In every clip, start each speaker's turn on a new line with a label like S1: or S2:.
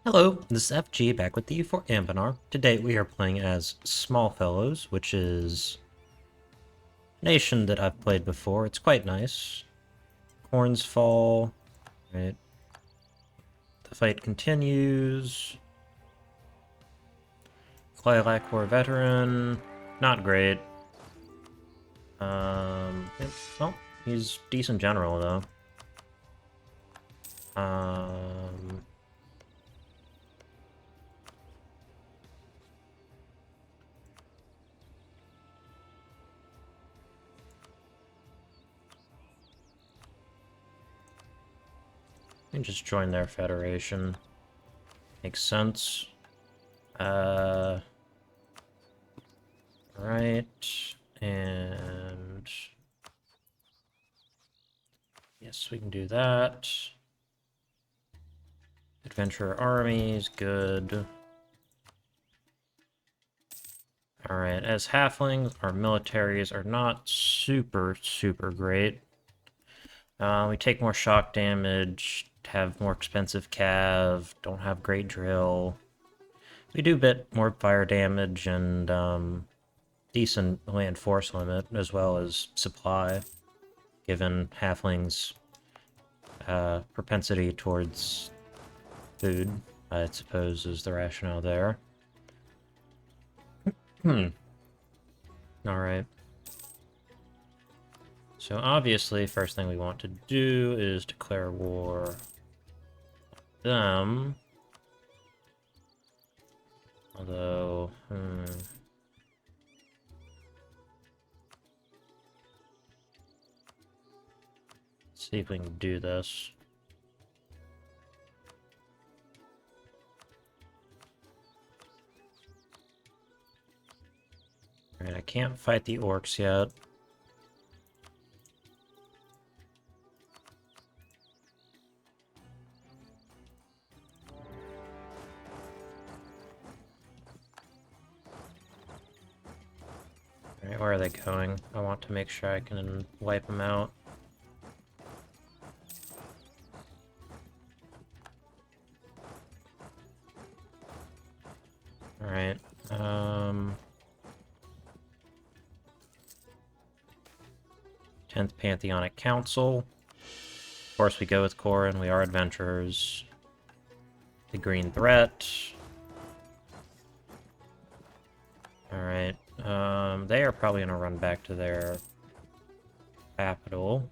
S1: Hello, this is FG back with you for Anbennar. Today we are playing as Smallfellows, which is a nation that I've played before. It's quite nice. Horns fall. Right. The fight continues. Lilac War veteran. Not great. Well, he's decent general though. Um, we can just join their federation. Makes sense. Uh, right, and yes, we can do that. Adventurer armies, good. Alright, as halflings, our militaries are not super great. We take more shock damage, have more expensive cav, don't have great drill. We do a bit more fire damage and decent land force limit, as well as supply, given halflings' propensity towards food, I suppose is the rationale there. Alright. So obviously, first thing we want to do is declare war on them. Although, let's see if we can do this. Alright, I can't fight the orcs yet. Alright, where are they going? I want to make sure I can wipe them out. Alright, 10th Pantheonic Council. Of course we go with Corin, we are adventurers. The Green Threat. Alright, they are probably gonna run back to their capital.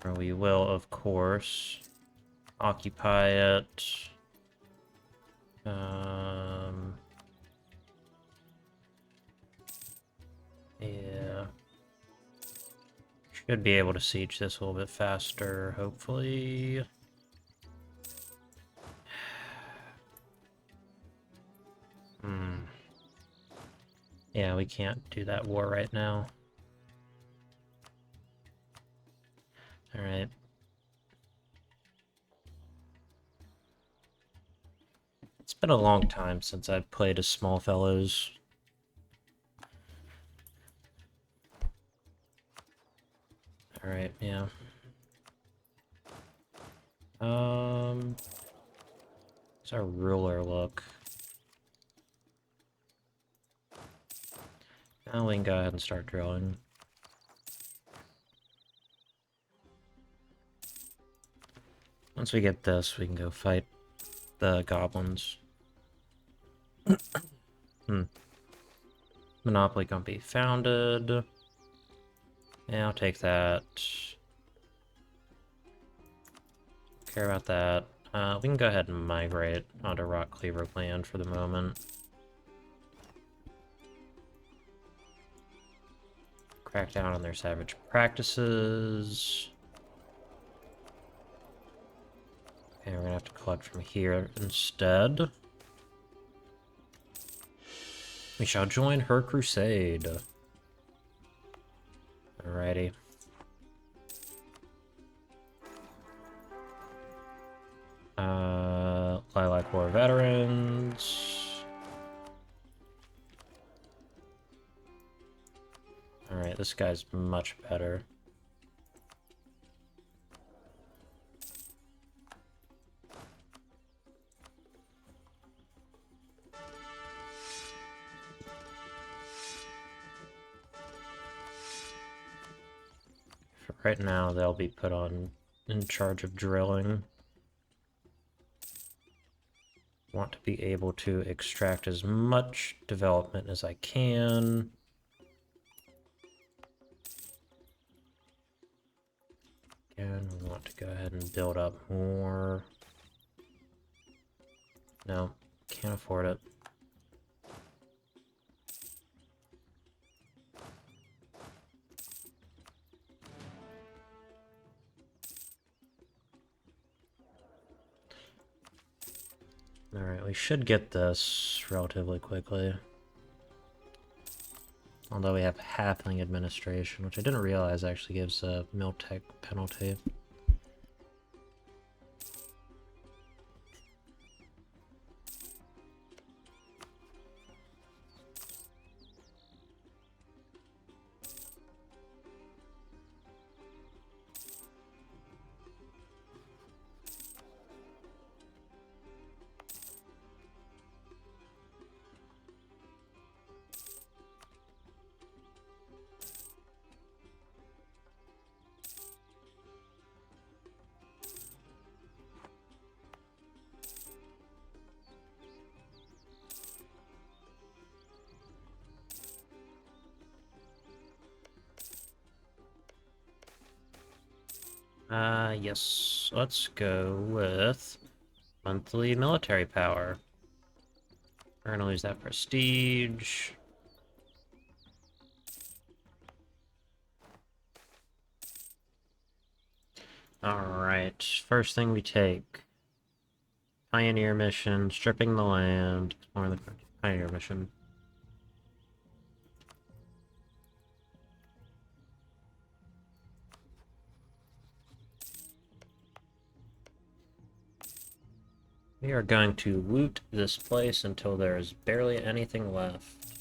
S1: Or we will, of course, occupy it. Yeah. Should be able to siege this a little bit faster, hopefully. Yeah, we can't do that war right now. Alright. It's been a long time since I've played as Smallfellows. Alright, yeah. How's our ruler look? Now we can go ahead and start drilling. Once we get this, we can go fight the goblins. Monopoly gonna be founded. Yeah, I'll take that. Care about that. We can go ahead and migrate onto Rock Cleaver land for the moment. Crack down on their savage practices. Okay, we're gonna have to collect from here instead. We shall join her crusade. Alrighty. Lilac War veterans. Alright, this guy's much better. right now, they'll be put on in charge of drilling. Want to be able to extract as much development as I can. Again, we want to go ahead and build up more. No, can't afford it. Alright, we should get this relatively quickly. Although we have Halfling Administration, which I didn't realize actually gives a mill tech penalty. Yes. Let's go with monthly military power. We're gonna lose that prestige. Alright, first thing we take. Pioneer mission, stripping the land, exploring the Pioneer mission. We are going to loot this place until there is barely anything left.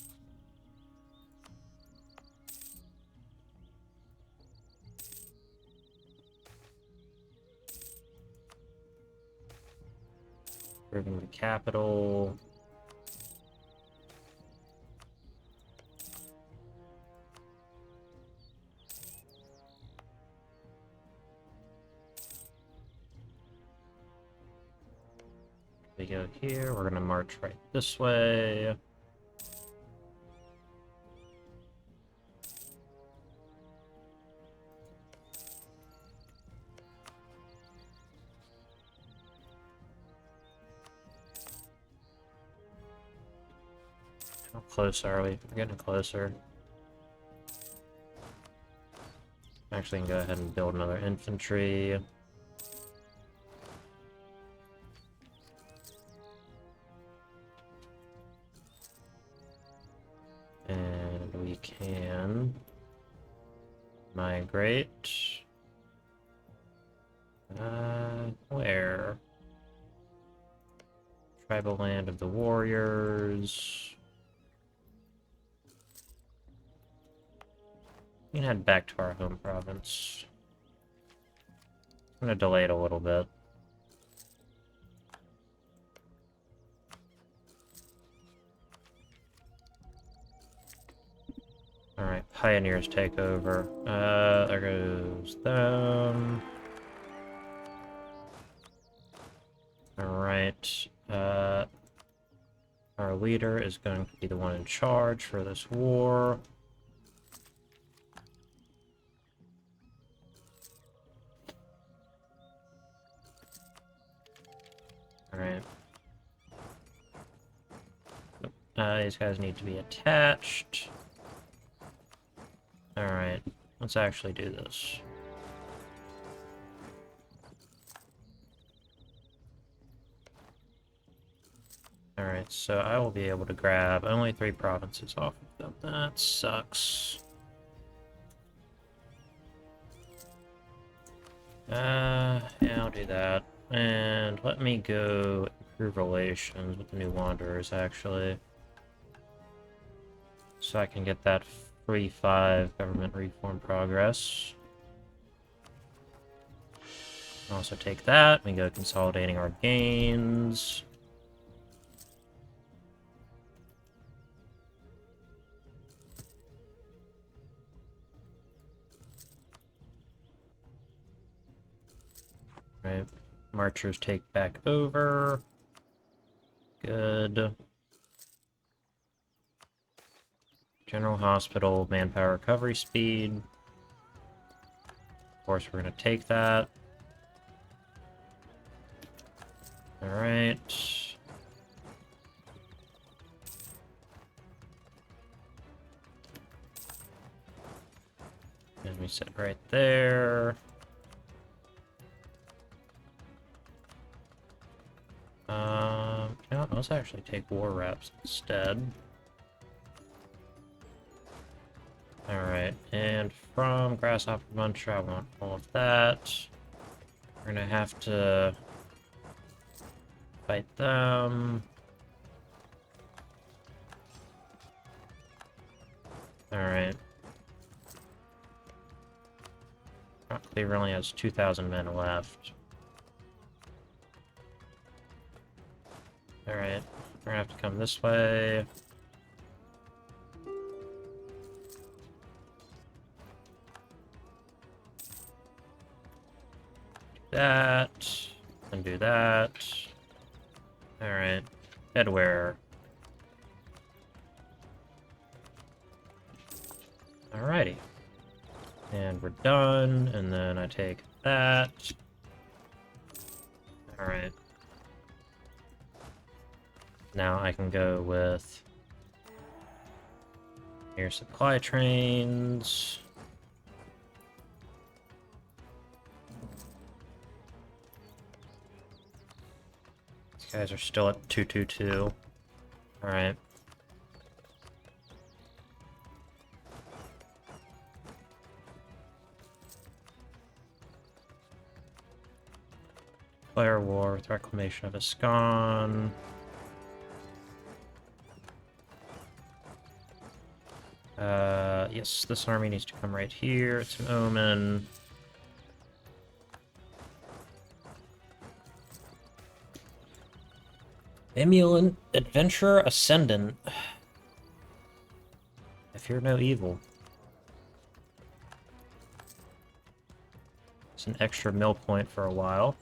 S1: Improving the capital. We go here, we're gonna march right this way. How close are we? We're getting closer. Actually, can go ahead and build another infantry. And we can migrate. Where? Tribal land of the warriors. We can head back to our home province. I'm gonna delay it a little bit. Alright, pioneers take over. There goes them. Alright, our leader is going to be the one in charge for this war. Alright. These guys need to be attached. Alright, let's actually do this. Alright, so I will be able to grab only 3 provinces off of them. That sucks. Yeah, I'll do that. And let me go improve relations with the New Wanderers, actually. So I can get that free 5 government reform progress. Also take that. We go consolidating our gains. Right. Marchers take back over. Good. General Hospital, manpower recovery speed. Of course, we're going to take that. Alright. And we sit right there. You know, let's actually take war reps instead. Alright, and from Grasshopper Muncher, I want all of that. We're gonna have to fight them. Alright. Cleaver only has 2,000 men left. Alright, we're gonna have to come this way. Do that, and do that. Alright, headwear. Alrighty. And we're done, and then I take that. Alright. Now I can go with air supply trains. These guys are still at 222. Alright. Declare war with reclamation of Iscan. Yes, this army needs to come right here. It's an omen. Emulant Adventurer Ascendant. I fear no evil. It's an extra mill point for a while.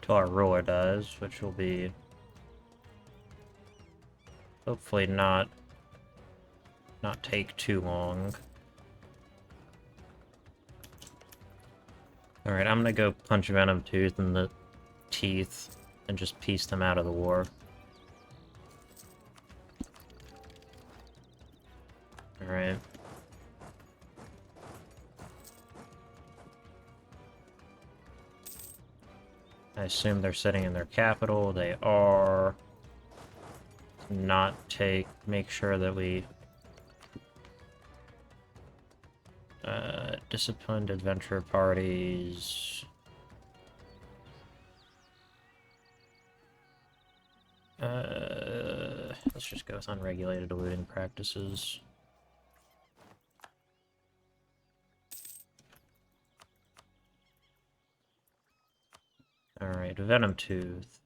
S1: Till our ruler dies, which will be hopefully not take too long. Alright, I'm gonna go punch Venom Tooth in the teeth and just piece them out of the war. Alright. I assume they're sitting in their capital. They are. Not make sure that we disciplined adventure parties. Let's just go with unregulated looting practices. Alright, Venom Tooth.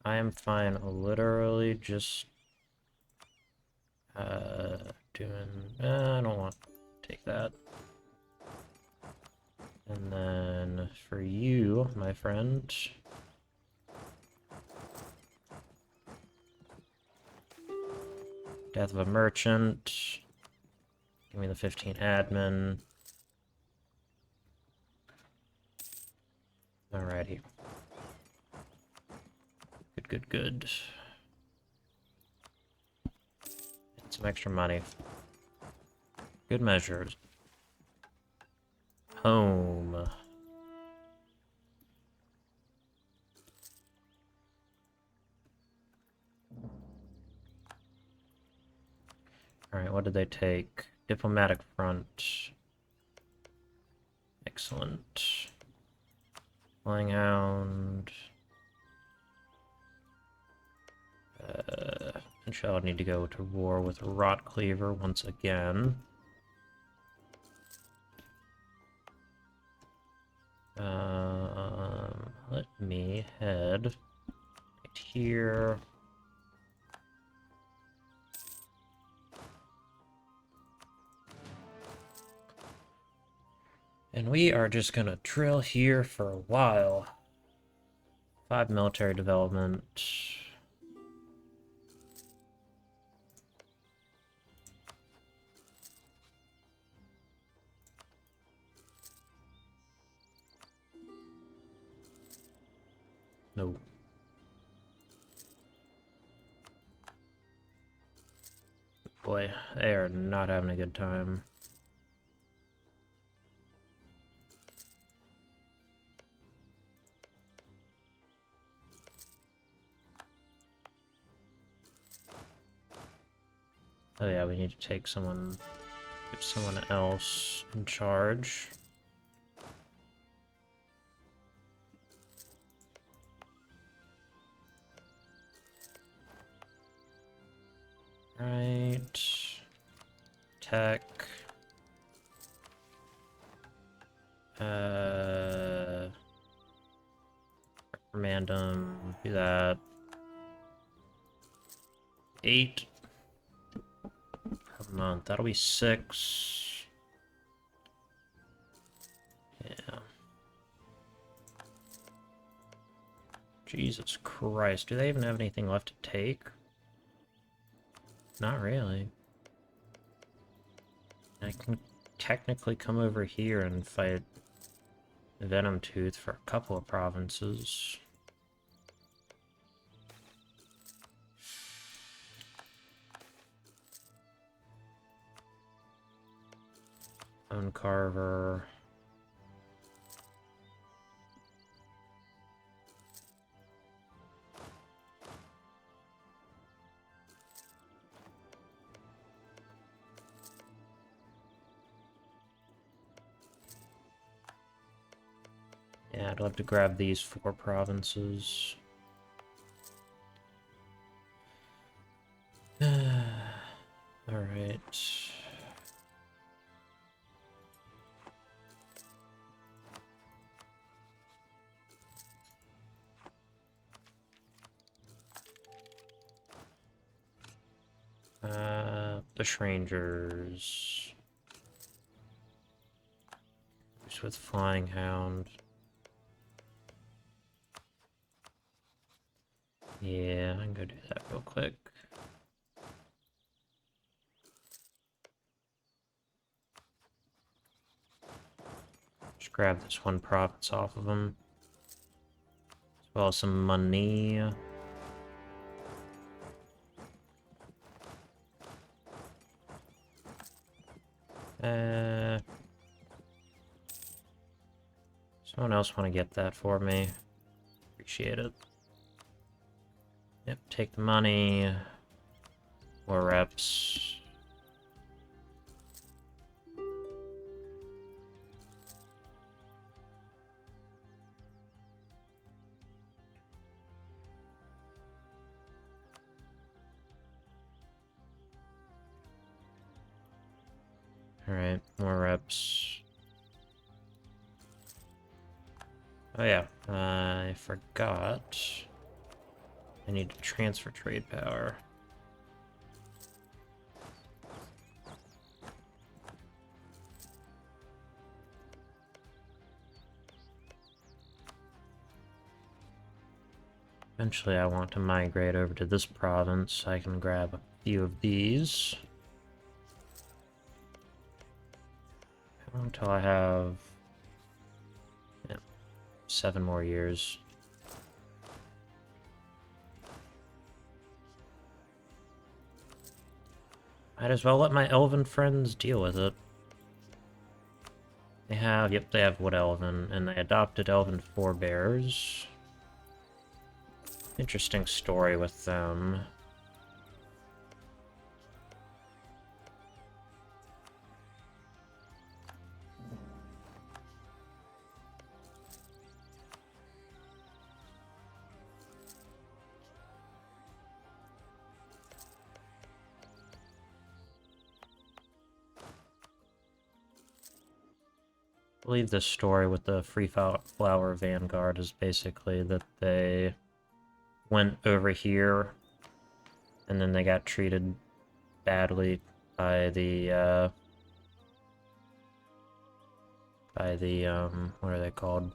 S1: I am fine literally just doing... I don't want to take that. And then for you, my friend... Death of a Merchant. Give me the 15 admin. Alrighty. Good. And some extra money. Good measures. Home. Alright, what did they take? Diplomatic front. Excellent. Flying Hound. And shall need to go to war with Rot Cleaver once again. Let me head right here. And we are just gonna drill here for a while. 5 military development. No. Boy, they are not having a good time. Oh yeah, we need to take someone, give someone else in charge. Right. Tech. Random, do that. 8 per month. That'll be 6. Yeah. Jesus Christ. Do they even have anything left to take? Not really. I can technically come over here and fight Venom Tooth for a couple of provinces. Carver. Yeah, I'd love to grab these 4 provinces. Alright. Bushrangers. Just with Flying Hound. Yeah, I can go do that real quick. Just grab this 1 province off of them. As well as some money. Someone else want to get that for me? Appreciate it. Yep, take the money. More reps. Alright, more reps. Oh yeah, I forgot. I need to transfer trade power. Eventually I want to migrate over to this province so I can grab a few of these. Until I have 7 more years. Might as well let my elven friends deal with it. They have Wood Elven, and they adopted elven forebears. Interesting story with them. I believe this story with the Free Flower Vanguard is basically that they went over here and then they got treated badly by the by the, what are they called?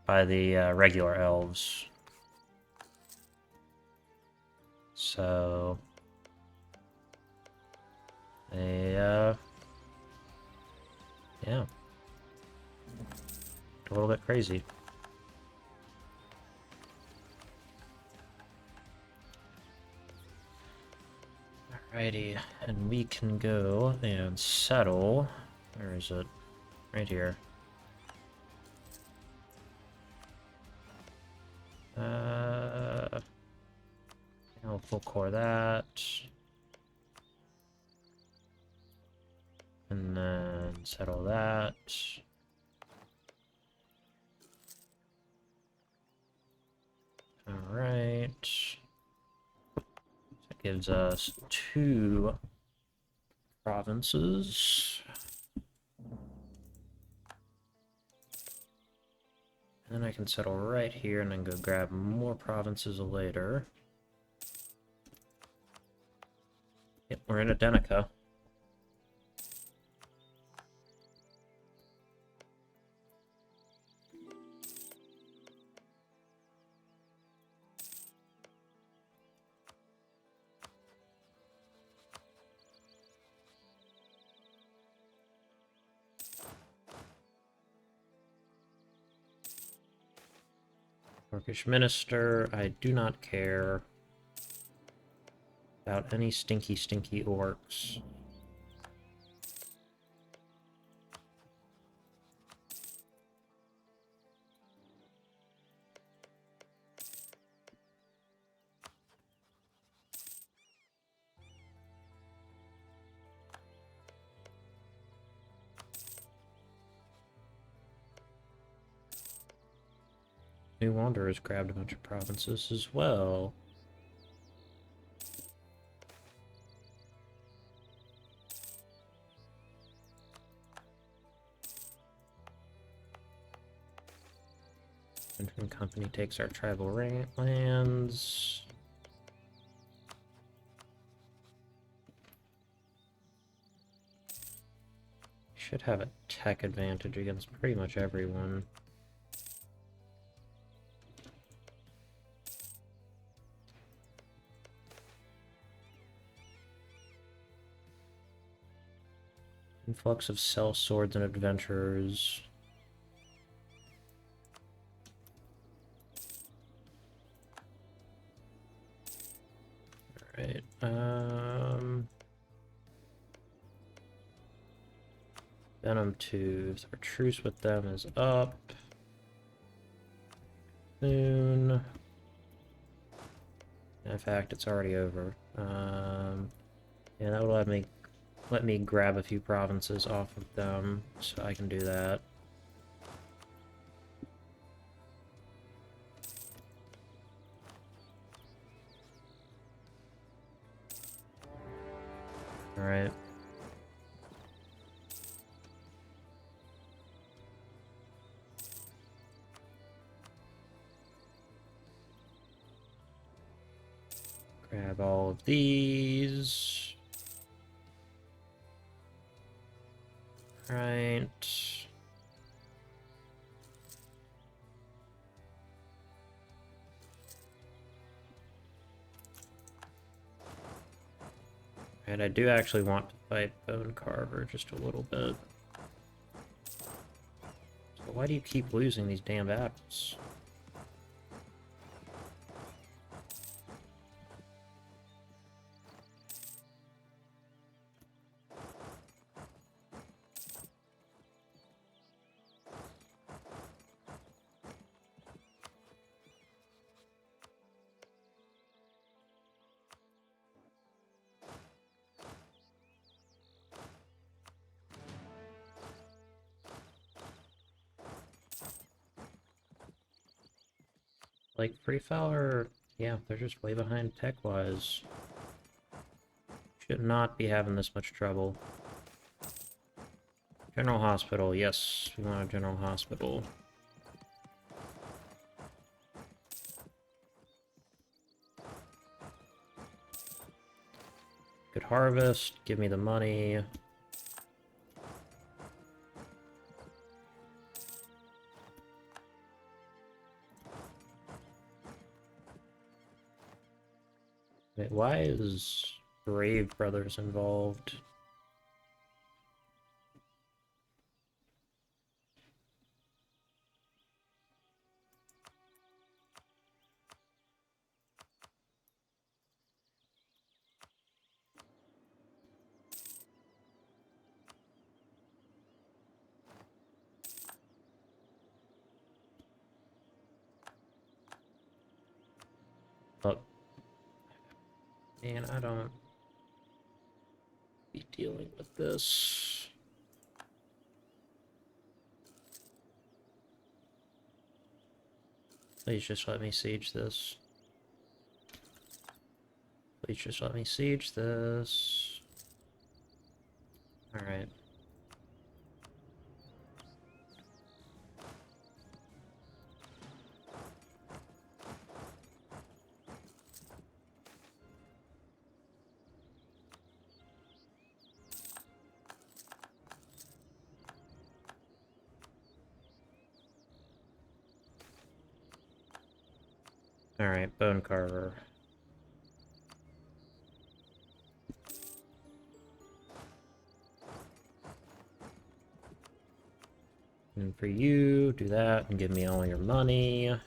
S1: By the regular elves. So they, yeah, a little bit crazy. Alrighty, and we can go and settle. Where is it? Right here. I'll full core that. And then settle that. Alright. That gives us 2 provinces. And then I can settle right here and then go grab more provinces later. Yep, we're in Adenica. Orcish Minister, I do not care about any stinky orcs. New Wanderers grabbed a bunch of provinces as well. Entering Company takes our tribal lands. Should have a tech advantage against pretty much everyone. Influx of cell swords and adventurers. Alright, Venom Tooth. Our truce with them is up soon. In fact, it's already over. Yeah, that will let me grab a few provinces off of them, so I can do that. Alright. Grab all of these. Right. And I do actually want to fight Bone Carver just a little bit. So why do you keep losing these damn battles? Like, Free Fowler, yeah, they're just way behind tech-wise. Should not be having this much trouble. General Hospital, yes, we want a General Hospital. Good harvest, give me the money. Wait, why is Brave Brothers involved? Look, man, I don't be dealing with this. Please just let me siege this. Please just let me siege this. Alright. Alright, Bone Carver. And for you, do that and give me all your money.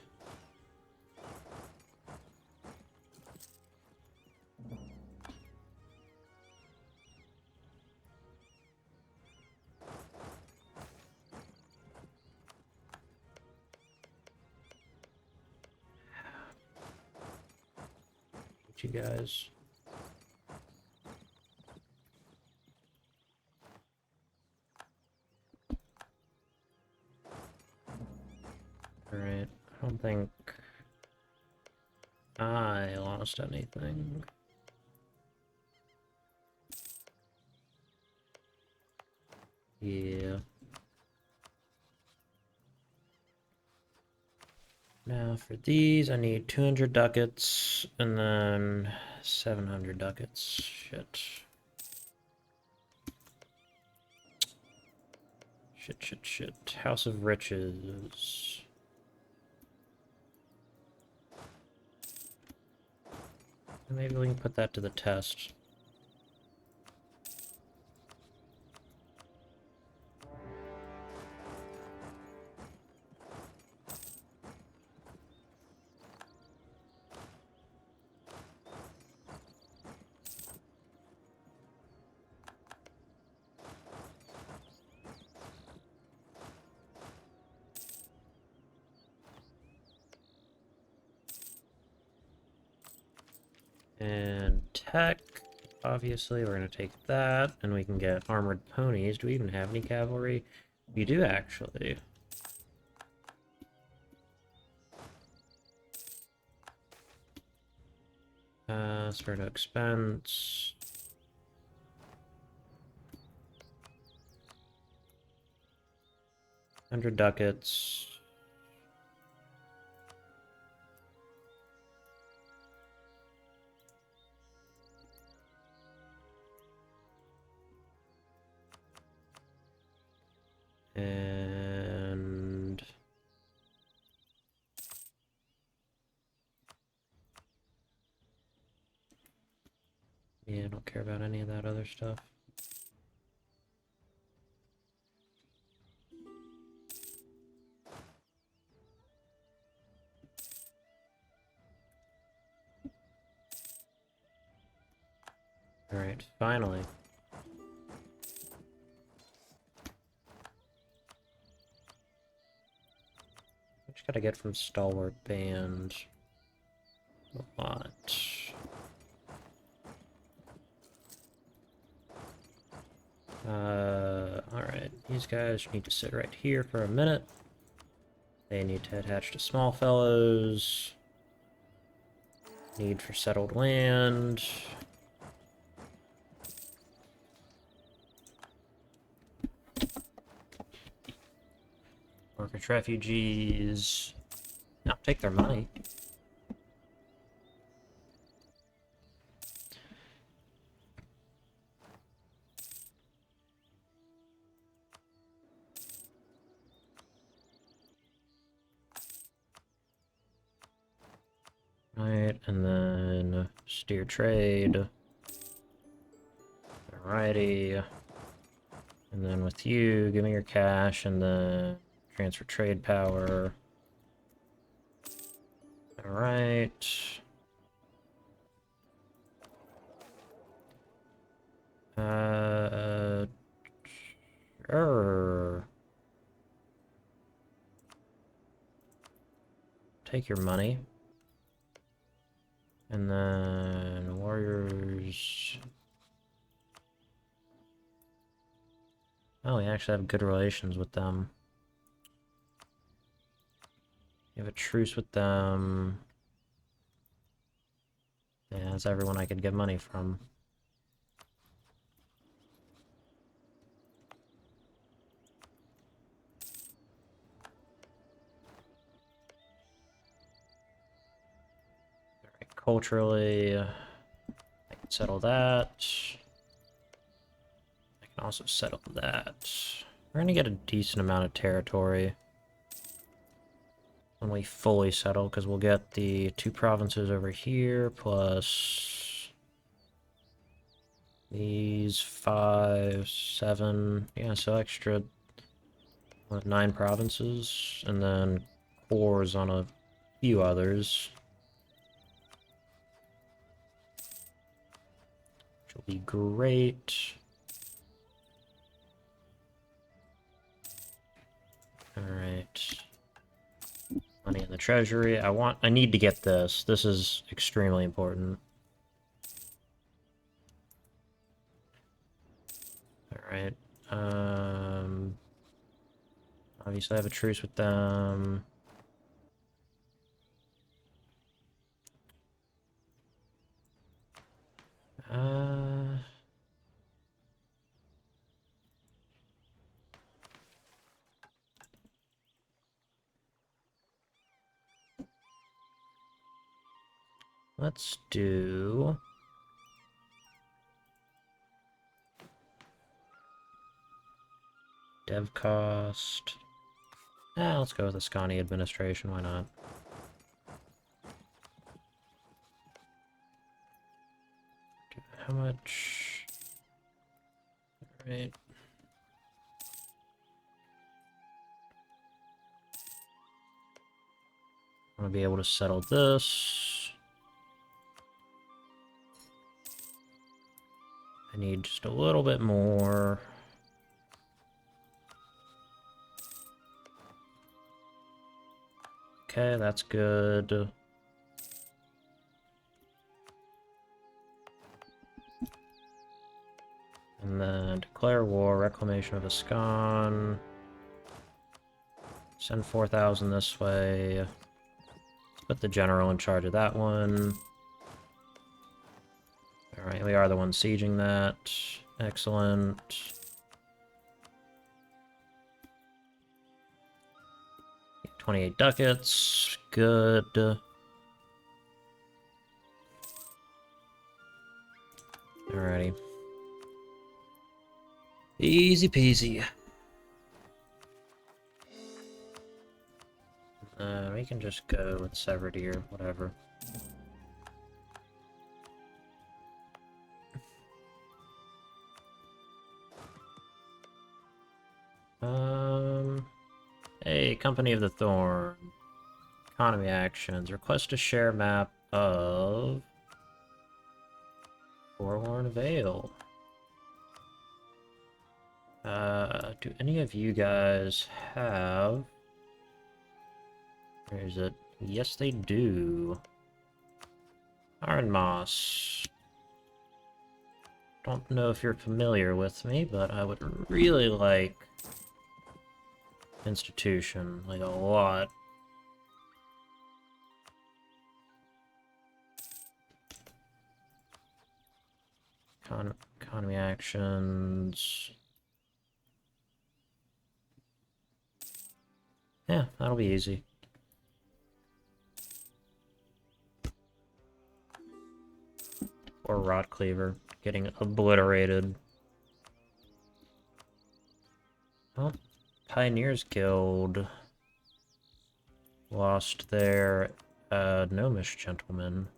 S1: You guys. Alright, I don't think I lost anything. Yeah. Now for these, I need 200 ducats and then 700 ducats. Shit. Shit. House of Riches. Maybe we can put that to the test. And tech, obviously, we're going to take that, and we can get armored ponies. Do we even have any cavalry? We do, actually. Start expense. $100 ducats. And yeah, I don't care about any of that other stuff. Alright, finally. Just gotta get from Stalwart Band a lot. Alright, these guys need to sit right here for a minute. They need to attach to small fellows. Need for settled land. Orcish refugees. No, take their money. Right, and then Steer trade. Alrighty. And then with you, give me your cash and then transfer trade power. Alright. Sure. Take your money. And then warriors. Oh, we actually have good relations with them. We have a truce with them. Yeah, that's everyone I could get money from. Alright, culturally, I can settle that. I can also settle that. We're gonna get a decent amount of territory when we fully settle, because we'll get the 2 provinces over here, plus these 5, 7, yeah, so extra 9 provinces, and then cores on a few others. Which will be great. Alright. Money in the treasury. I need to get this. This is extremely important. Alright. Obviously I have a truce with them. Let's do... Dev cost... let's go with the Scani administration, why not? How much... Alright. I want to be able to settle this. I need just a little bit more. Okay, that's good. And then declare war, reclamation of Ascan. Send 4,000 this way. Let's put the general in charge of that one. Alright, we are the ones sieging that. Excellent. Get 28 ducats. Good. Alrighty. Easy peasy. We can just go with severed ear, whatever. Hey, Company of the Thorn. Economy actions. Request a share map of Forlorn Vale. Do any of you guys have... Where is it? Yes, they do. Iron Moss. Don't know if you're familiar with me, but I would really like institution, like a lot. Economy actions. Yeah, that'll be easy. Or Rot Cleaver, getting obliterated. Oh, Pioneers Guild lost their Gnomish gentleman.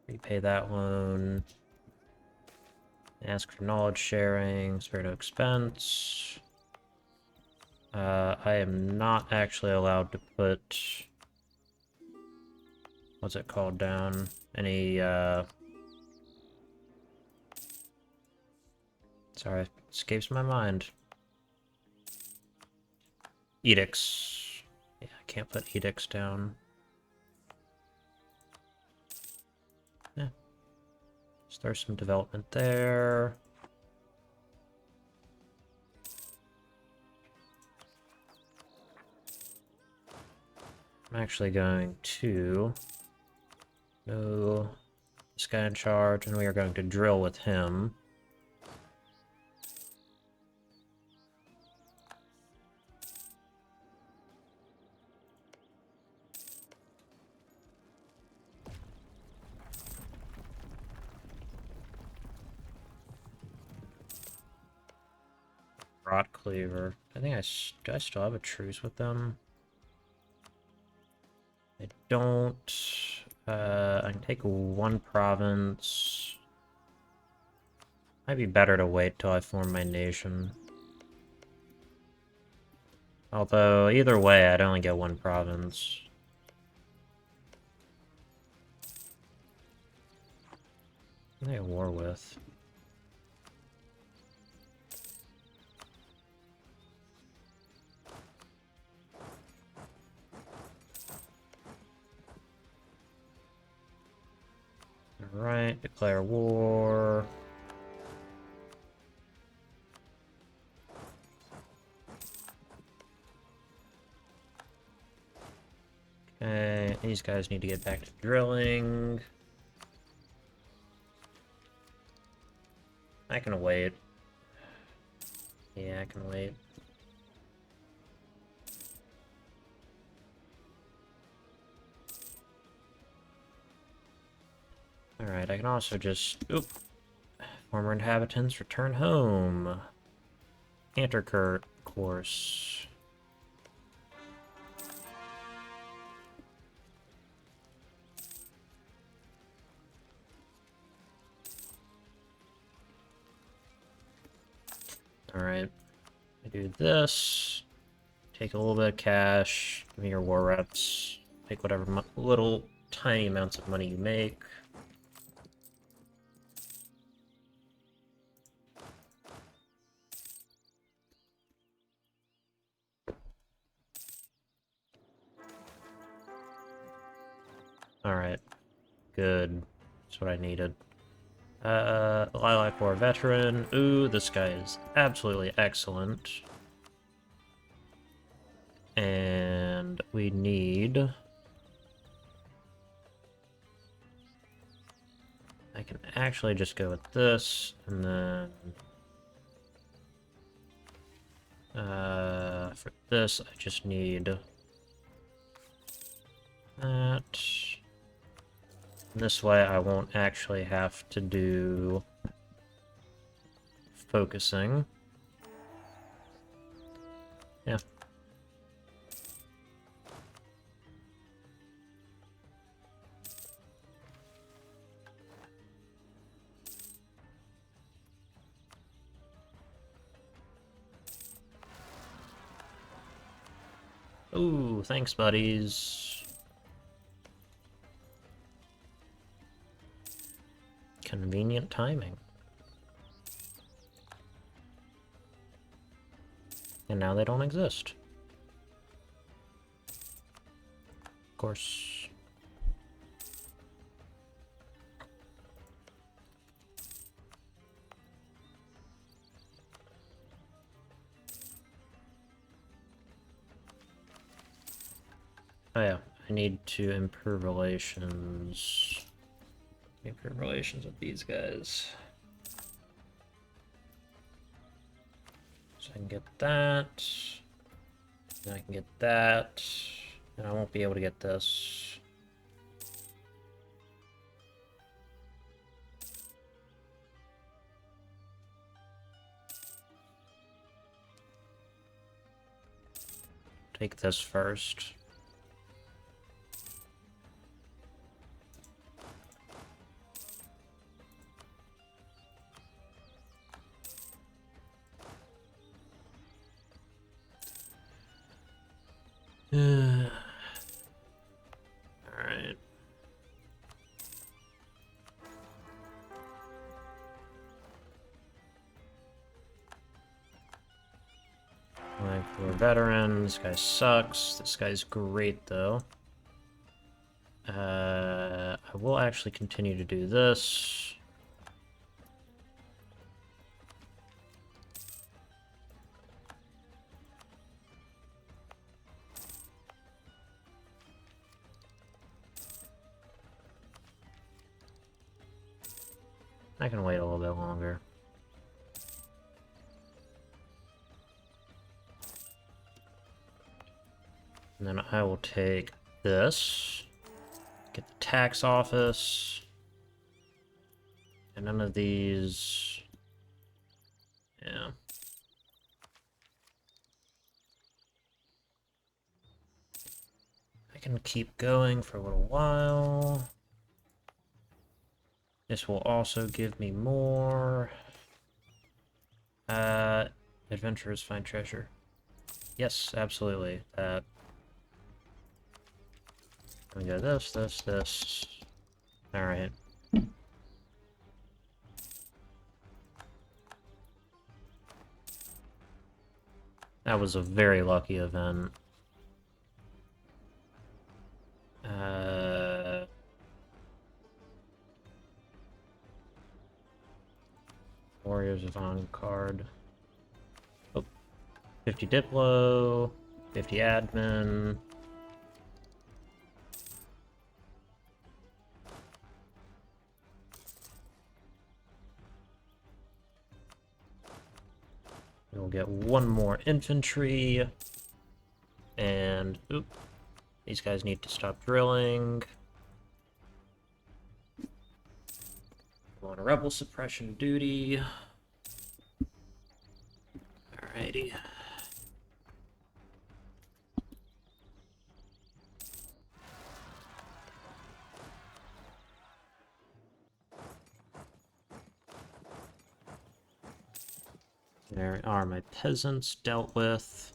S1: Repay that loan. Ask for knowledge sharing. Spare no expense. I am not actually allowed to put... What's it called down? Any, Sorry, escapes my mind. Edicts. Yeah, I can't put edicts down. Yeah. Start some development there. I'm actually going to know this guy in charge, and we are going to drill with him. Rot Cleaver. I think I still have a truce with them. I don't. I can take one province. Might be better to wait till I form my nation. Although, either way, I'd only get one province. Who are they at war with? Alright, declare war. Okay, these guys need to get back to drilling. I can wait. Yeah, I can wait. Alright, I can also just... Oop! Former inhabitants return home. Antercurt course. Alright. I do this. Take a little bit of cash. Give me your war reps. Take whatever little tiny amounts of money you make. Alright. Good. That's what I needed. Lilac War Veteran. Ooh, this guy is absolutely excellent. And we need... I can actually just go with this, and then... for this, I just need... that... This way I won't actually have to do... focusing. Yeah. Ooh, thanks, buddies. Convenient timing. And now they don't exist. Of course. Oh yeah, I need to improve relations. Improve relations with these guys. So I can get that. Then I can get that. And I won't be able to get this. Take this first. Alright. Like, we're veteran. This guy sucks. This guy's great, though. I will actually continue to do this. I can wait a little bit longer. And then I will take this, get the tax office, and none of these, yeah. I can keep going for a little while. This will also give me more. Adventurers find treasure. Yes, absolutely. We got this. Alright. That was a very lucky event. Warriors of On-Card. Oh, 50 Diplo, 50 Admin. We'll get one more infantry. And, oop, these guys need to stop drilling. Go on a rebel suppression duty. Alrighty. There are my peasants dealt with.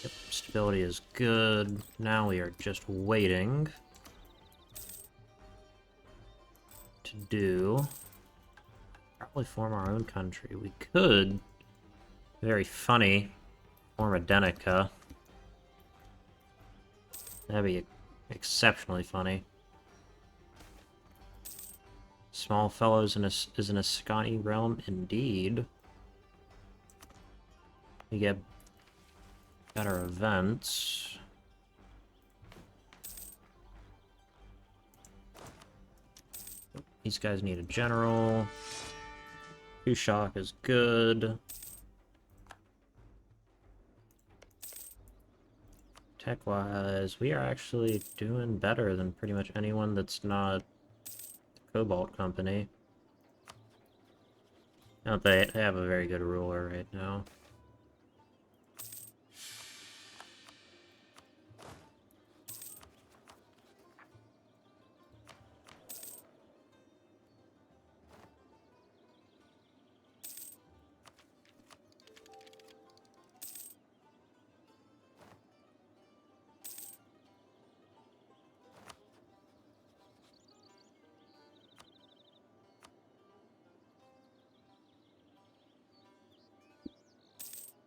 S1: Yep, stability is good. Now we are just waiting to do... Probably form our own country. We could... Very funny. Form a Denica. That'd be exceptionally funny. Small Fellows is in a Scotty realm, indeed. We get better events. These guys need a general. Two shock is good. Tech-wise, we are actually doing better than pretty much anyone that's not the Cobalt Company. No, they have a very good ruler right now.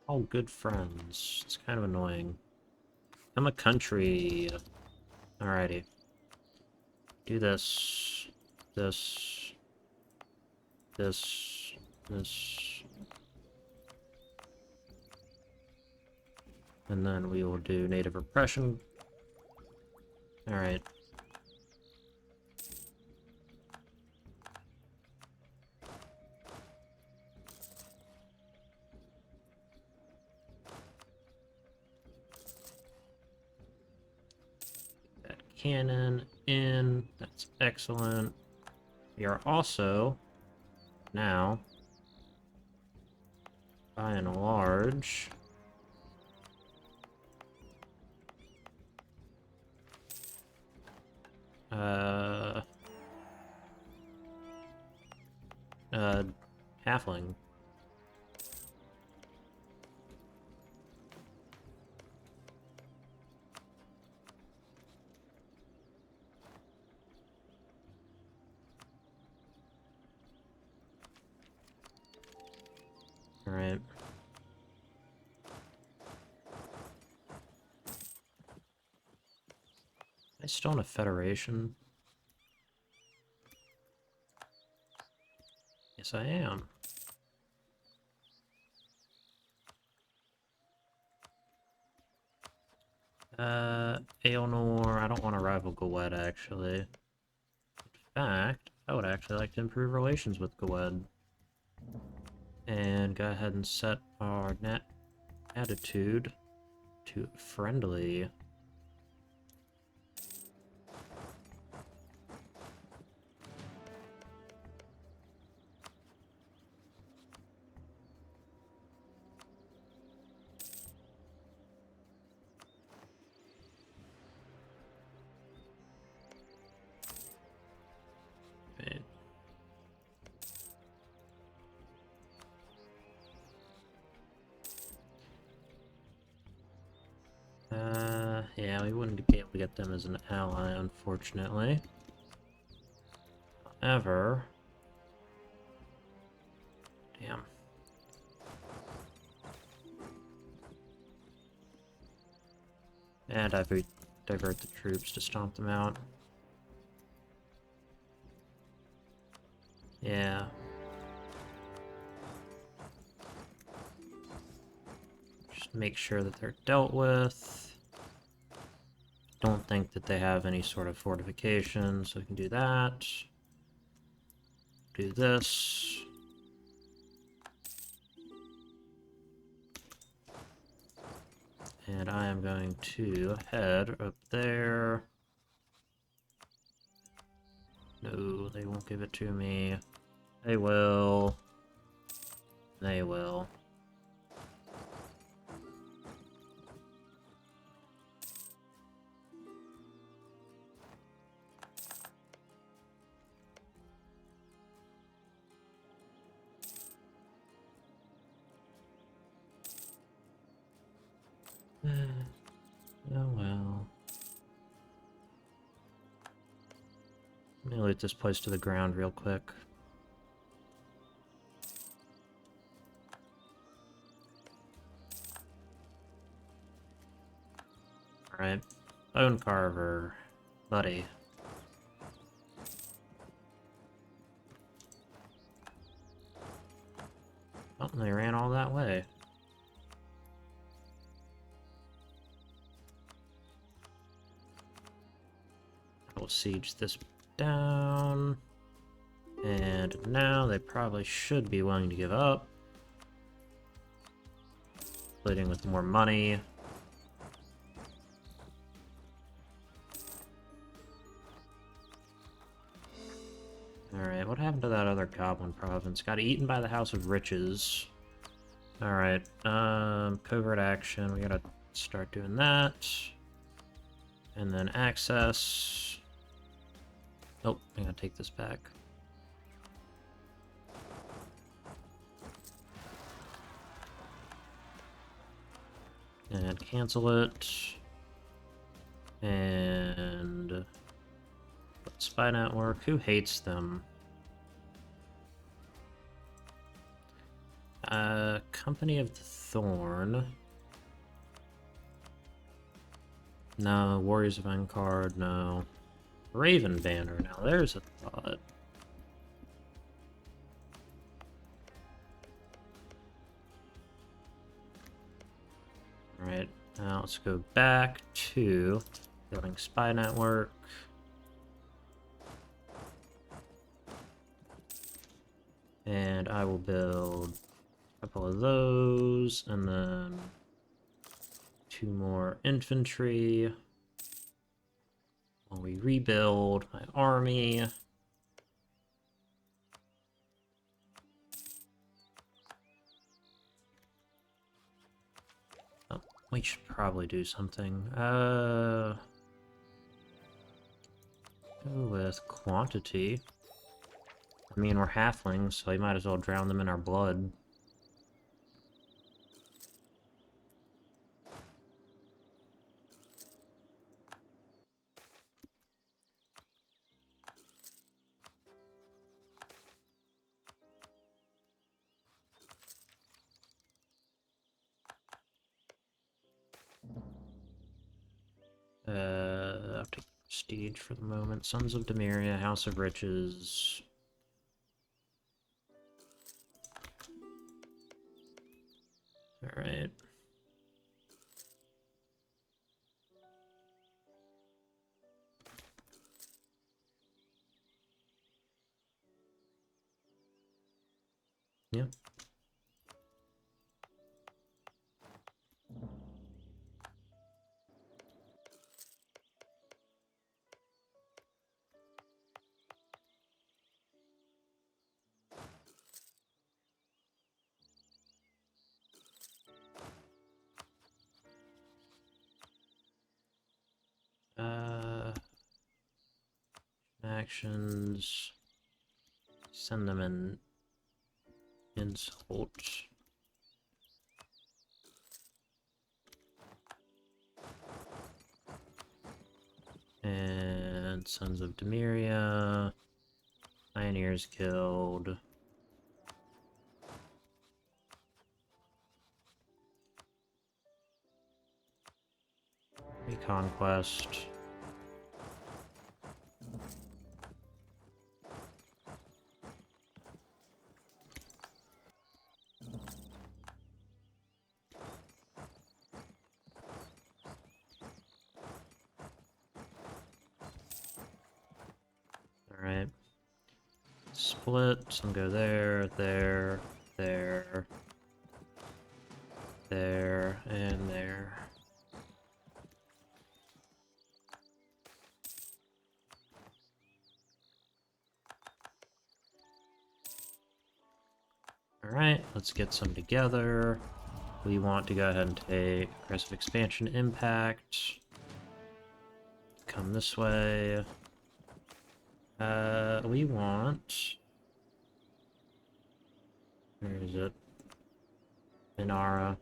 S1: All good friends. It's kind of annoying. I'm a country. Alrighty. Do this. This. This. This. And then we will do native repression. Alright. Cannon in. That's excellent. We are also now, by and large, Halfling. Alright. I still in a federation? Yes, I am. Aelnor, I don't want to rival Gwed, actually. In fact, I would actually like to improve relations with Gwed. And go ahead and set our net attitude to friendly. Wait. Yeah, we wouldn't be able to get them as an ally, unfortunately. However... Damn. And divert the troops to stomp them out. Yeah. Just make sure that they're dealt with. Don't think that they have any sort of fortification, so we can do that. Do this. And I am going to head up there. No, they won't give it to me. They will. They will. Oh well. Let me loot this place to the ground real quick. Alright. Bone Carver. Buddy. Oh, they ran all that way. I will siege this down. And now they probably should be willing to give up. Including with more money. Alright, what happened to that other goblin province? Got eaten by the House of Riches. Alright, covert action, we gotta start doing that. And then access. Nope, I gotta take this back. And cancel it. And spy network. Who hates them? Company of the Thorn. No. Warriors of Encard. No. Raven Banner. Now there's a thought. Alright, now let's go back to building spy network. And I will build a couple of those, and then 2 more infantry. While we rebuild my army. Oh, we should probably do something. Go with quantity. I mean, we're halflings, so we might as well drown them in our blood. I'll take prestige for the moment. Sons of Demiria, House of Riches. Alright. Yep. Actions. Send them an insult. And Sons of Demiria. Pioneers Guild. Reconquest. Alright. Split, some go there, there, there, there, and there. Alright, let's get some together. We want to go ahead and take aggressive expansion impact. Come this way. We want... Where is it? Minara.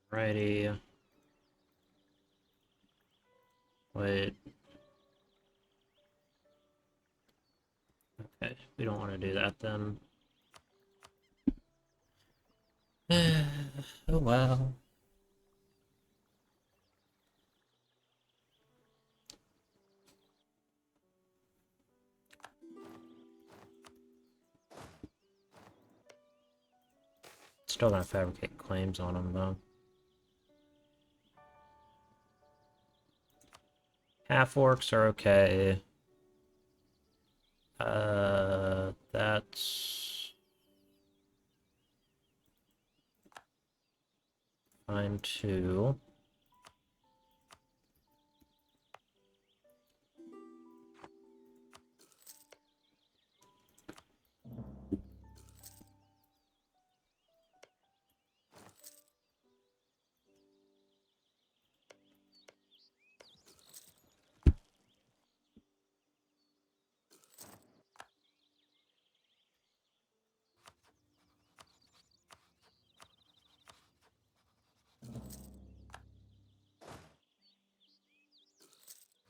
S1: Righty. Wait. Okay, we don't want to do that then. Oh well. Still gonna fabricate claims on them though. Half-orcs are okay. That's fine too.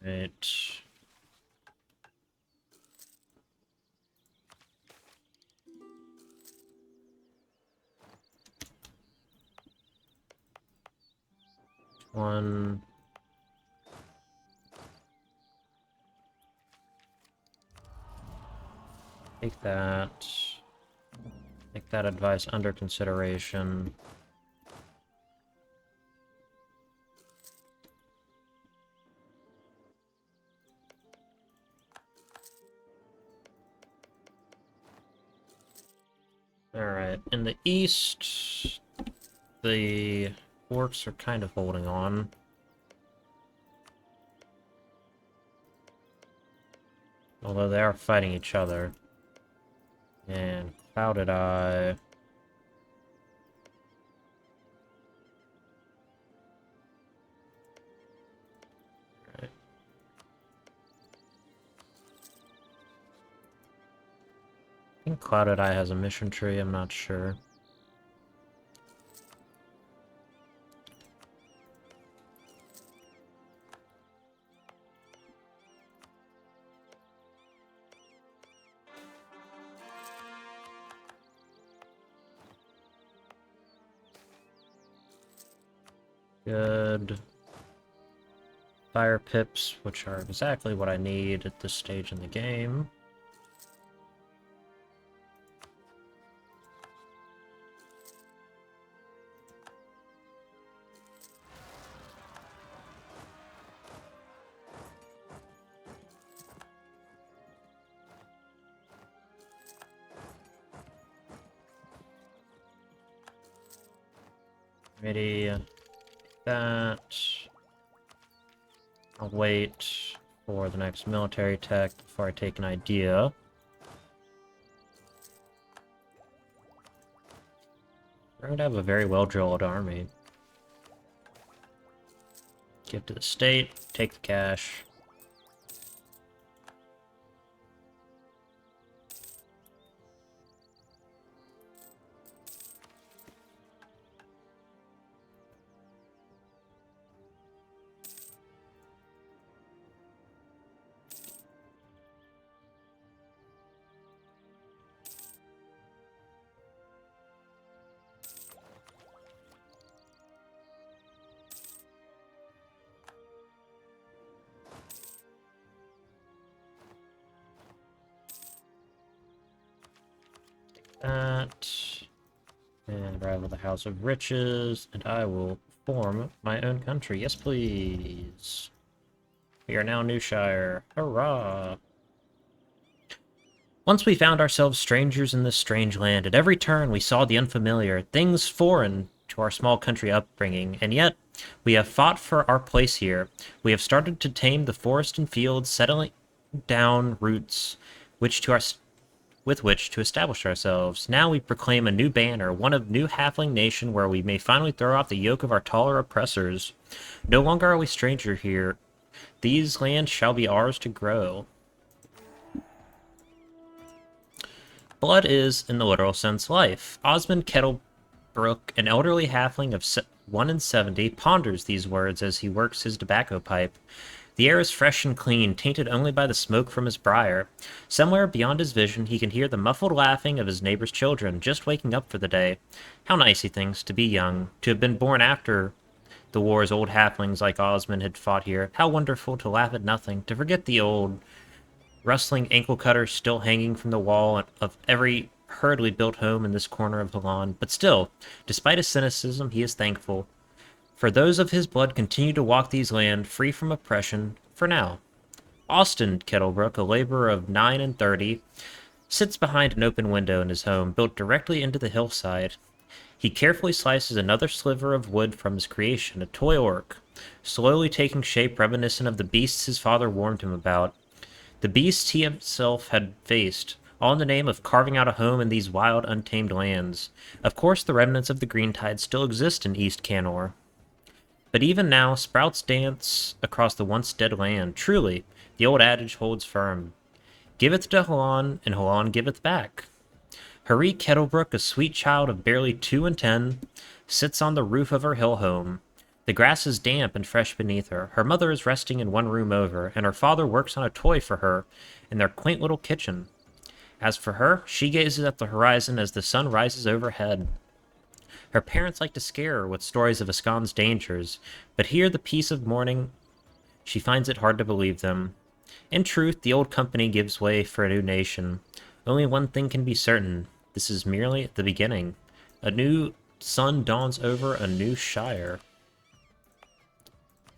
S1: Right. One. Take that. Take that advice under consideration. Alright, in the east, the orcs are kind of holding on. Although they are fighting each other. And Clouded Eye. Right. I think Clouded Eye has a mission tree, I'm not sure. Good. Fire pips, which are exactly what I need at this stage in the game. Ready. That. I'll wait for the next military tech before I take an idea. We're going to have a very well-drilled army. Give to the state, take the cash. That. And rival the House of Riches, and I will form my own country. Yes, please. We are now Newshire. Hurrah! Once we found ourselves strangers in this strange land. At every turn we saw the unfamiliar, things foreign to our small country upbringing, and yet we have fought for our place here. We have started to tame the forest and fields, settling down roots with which to establish ourselves. Now we proclaim a new banner, one of new halfling nation where we may finally throw off the yoke of our taller oppressors. No longer are we stranger here. These lands shall be ours to grow. Blood is, in the literal sense, life. Osmond Kettlebrook, an elderly halfling of 1 in 70, ponders these words as he works his tobacco pipe. The air is fresh and clean, tainted only by the smoke from his briar. Somewhere beyond his vision, he can hear the muffled laughing of his neighbor's children, just waking up for the day. How nice, he thinks, to be young, to have been born after the wars old halflings like Osmond had fought here. How wonderful to laugh at nothing, to forget the old rustling ankle cutters still hanging from the wall of every hurriedly built home in this corner of the lawn. But still, despite his cynicism, he is thankful. For those of his blood continue to walk these lands, free from oppression, for now. Austin Kettlebrook, a laborer of 9 and 30, sits behind an open window in his home, built directly into the hillside. He carefully slices another sliver of wood from his creation, a toy orc, slowly taking shape reminiscent of the beasts his father warned him about. The beasts he himself had faced, all in the name of carving out a home in these wild, untamed lands. Of course, the remnants of the Greentide still exist in East Canor. But even now, sprouts dance across the once dead land. Truly, the old adage holds firm. Giveth to Halon, and Halon giveth back. Harry Kettlebrook, a sweet child of barely 2 and 10, sits on the roof of her hill home. The grass is damp and fresh beneath her. Her mother is resting in one room over, and her father works on a toy for her in their quaint little kitchen. As for her, she gazes at the horizon as the sun rises overhead. Her parents like to scare her with stories of Ascan's dangers, but here the peace of morning, she finds it hard to believe them. In truth, the old company gives way for a new nation. Only one thing can be certain. This is merely the beginning. A new sun dawns over a new shire.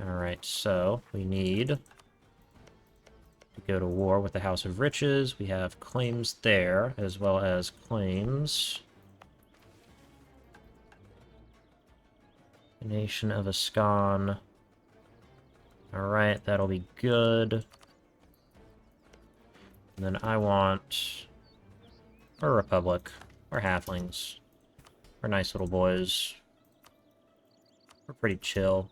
S1: Alright, so we need to go to war with the House of Riches. We have claims there, as well as claims. The nation of Ascan. Alright, that'll be good. And then I want a republic. We're halflings. We're nice little boys. We're pretty chill.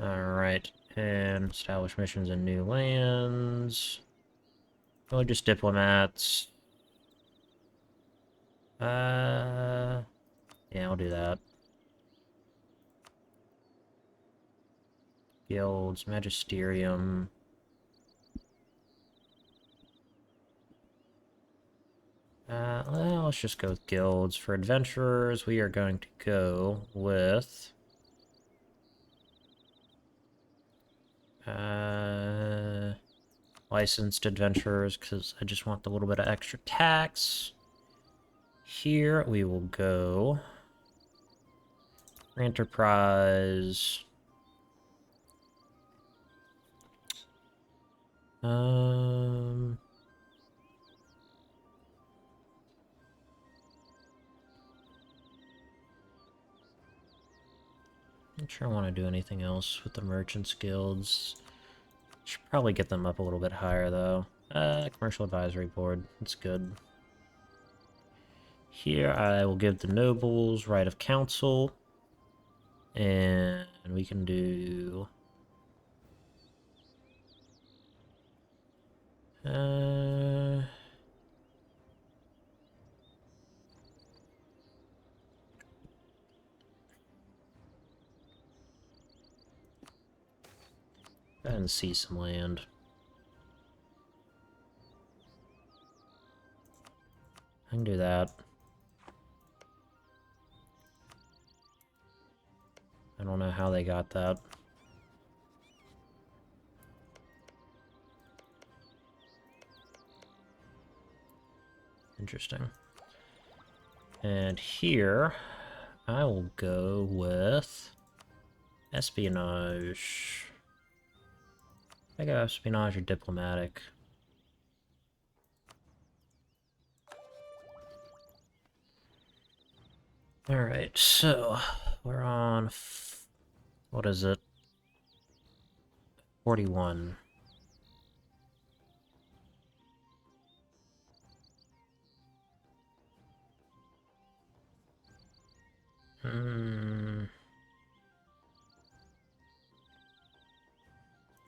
S1: Alright, and establish missions in new lands. Oh, just diplomats. Yeah, I'll do that. Guilds, magisterium. Well, let's just go with guilds. For adventurers, we are going to go with... licensed adventurers, because I just want the little bit of extra tax. Here, we will go... enterprise... Not sure I want to do anything else with the merchants guilds. Should probably get them up a little bit higher, though. Commercial advisory board. That's good. Here, I will give the nobles right of counsel. And we can do... Go ahead and see some land. I can do that. I don't know how they got that. Interesting. And here, I will go with espionage. I got espionage or diplomatic. Alright, so we're on... what is it? 41.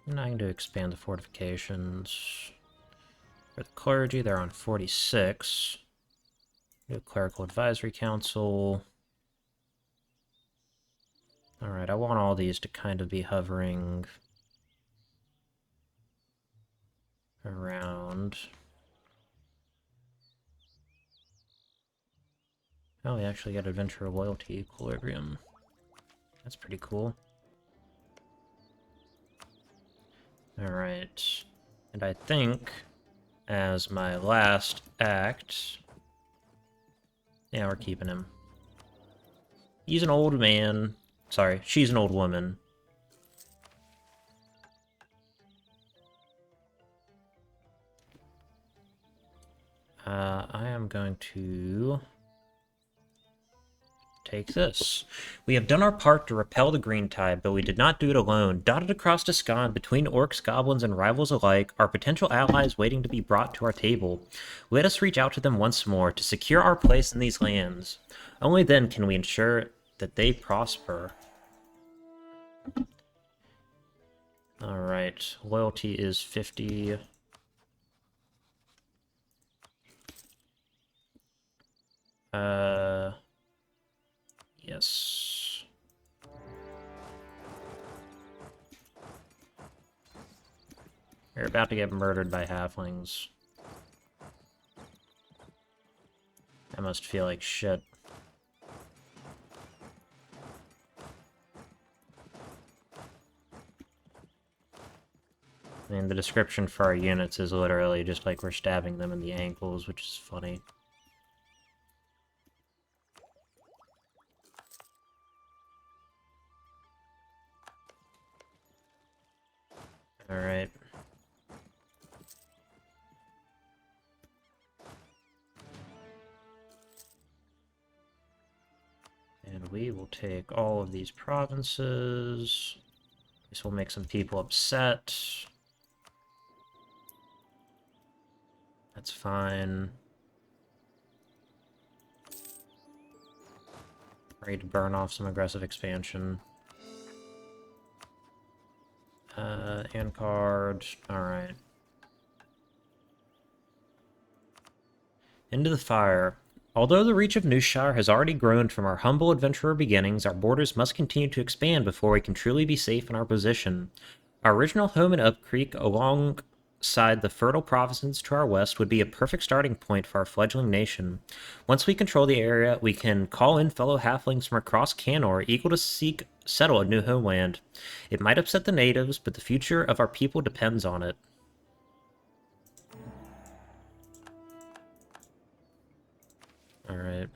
S1: And I can do expand the fortifications. For the clergy, they're on 46. Do clerical advisory council. Alright, I want all these to kind of be hovering around. Oh, we actually got adventurer loyalty equilibrium. That's pretty cool. Alright. And I think, as my last act... yeah, we're keeping him. He's an old man. Sorry, she's an old woman. I am going to... take this. We have done our part to repel the green tide, but we did not do it alone. Dotted across Descon, between orcs, goblins, and rivals alike, are potential allies waiting to be brought to our table. Let us reach out to them once more to secure our place in these lands. Only then can we ensure that they prosper. Alright, loyalty is 50. Yes. You're about to get murdered by halflings. That must feel like shit. I mean, the description for our units is literally just like we're stabbing them in the ankles, which is funny. Alright. And we will take all of these provinces. This will make some people upset. That's fine. Ready to burn off some aggressive expansion. And card. Alright. Into the fire. Although the reach of Newshire has already grown from our humble adventurer beginnings, our borders must continue to expand before we can truly be safe in our position. Our original home in Up Creek, alongside the fertile provinces to our west, would be a perfect starting point for our fledgling nation. Once we control the area, we can call in fellow halflings from across Canor, eager to settle a new homeland. It might upset the natives, but the future of our people depends on it. Alright.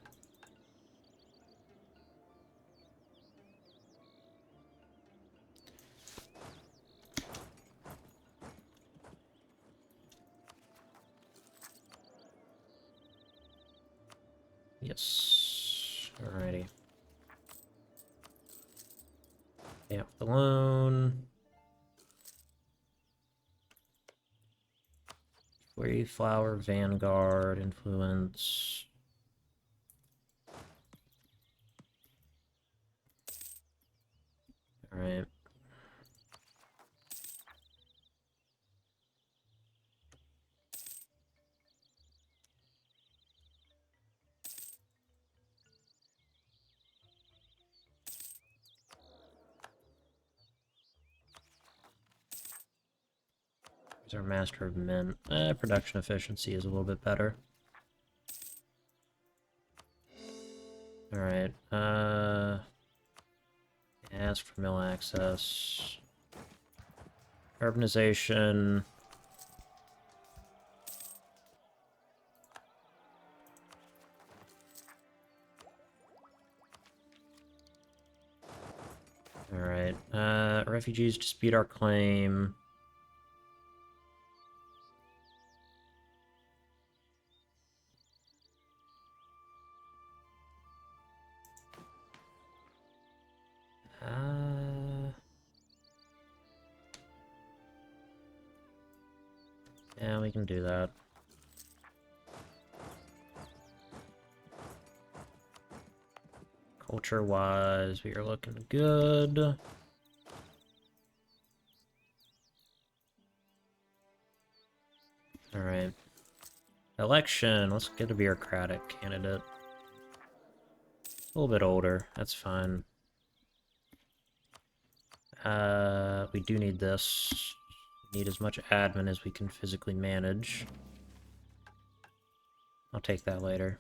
S1: Yes. Alrighty. Yeah, the loan. Free flower, vanguard, influence. Alright. Here's our master of mint. Production efficiency is a little bit better. Alright. Ask for mill access. Urbanization. Alright. Refugees dispute our claim. Yeah, we can do that. Culture-wise, we are looking good. Alright. Election. Let's get a bureaucratic candidate. A little bit older. That's fine. We do need this. We need as much admin as we can physically manage. I'll take that later.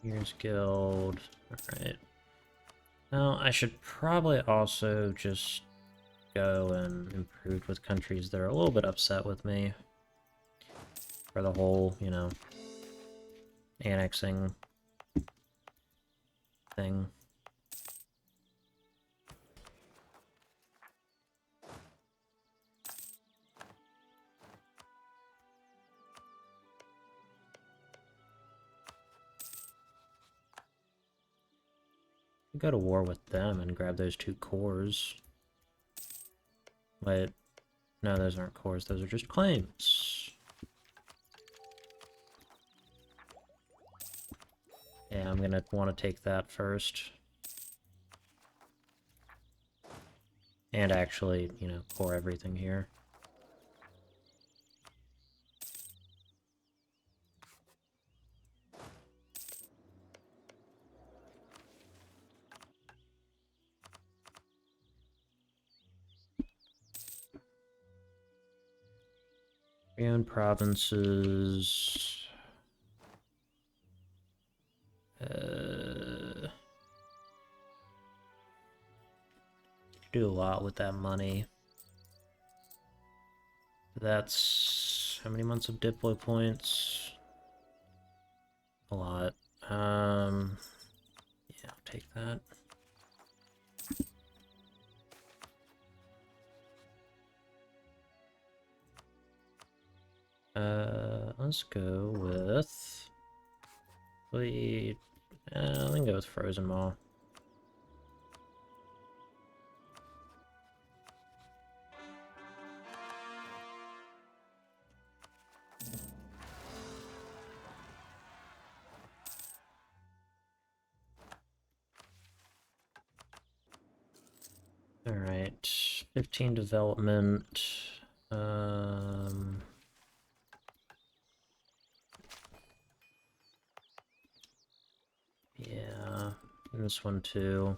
S1: Here's guild. Alright. Now, I should probably also just go and improve with countries that are a little bit upset with me. For the whole, you know, annexing thing. Go to war with them and grab those 2 cores. Wait, no, those aren't cores, those are just claims. Yeah, I'm gonna want to take that first. And actually, you know, core everything here. And provinces. Do a lot with that money. That's how many months of diplo points? A lot. Yeah, I'll take that. Let's go with... We can go with Frozen Maw. Alright, 15 development. Yeah, and this one too.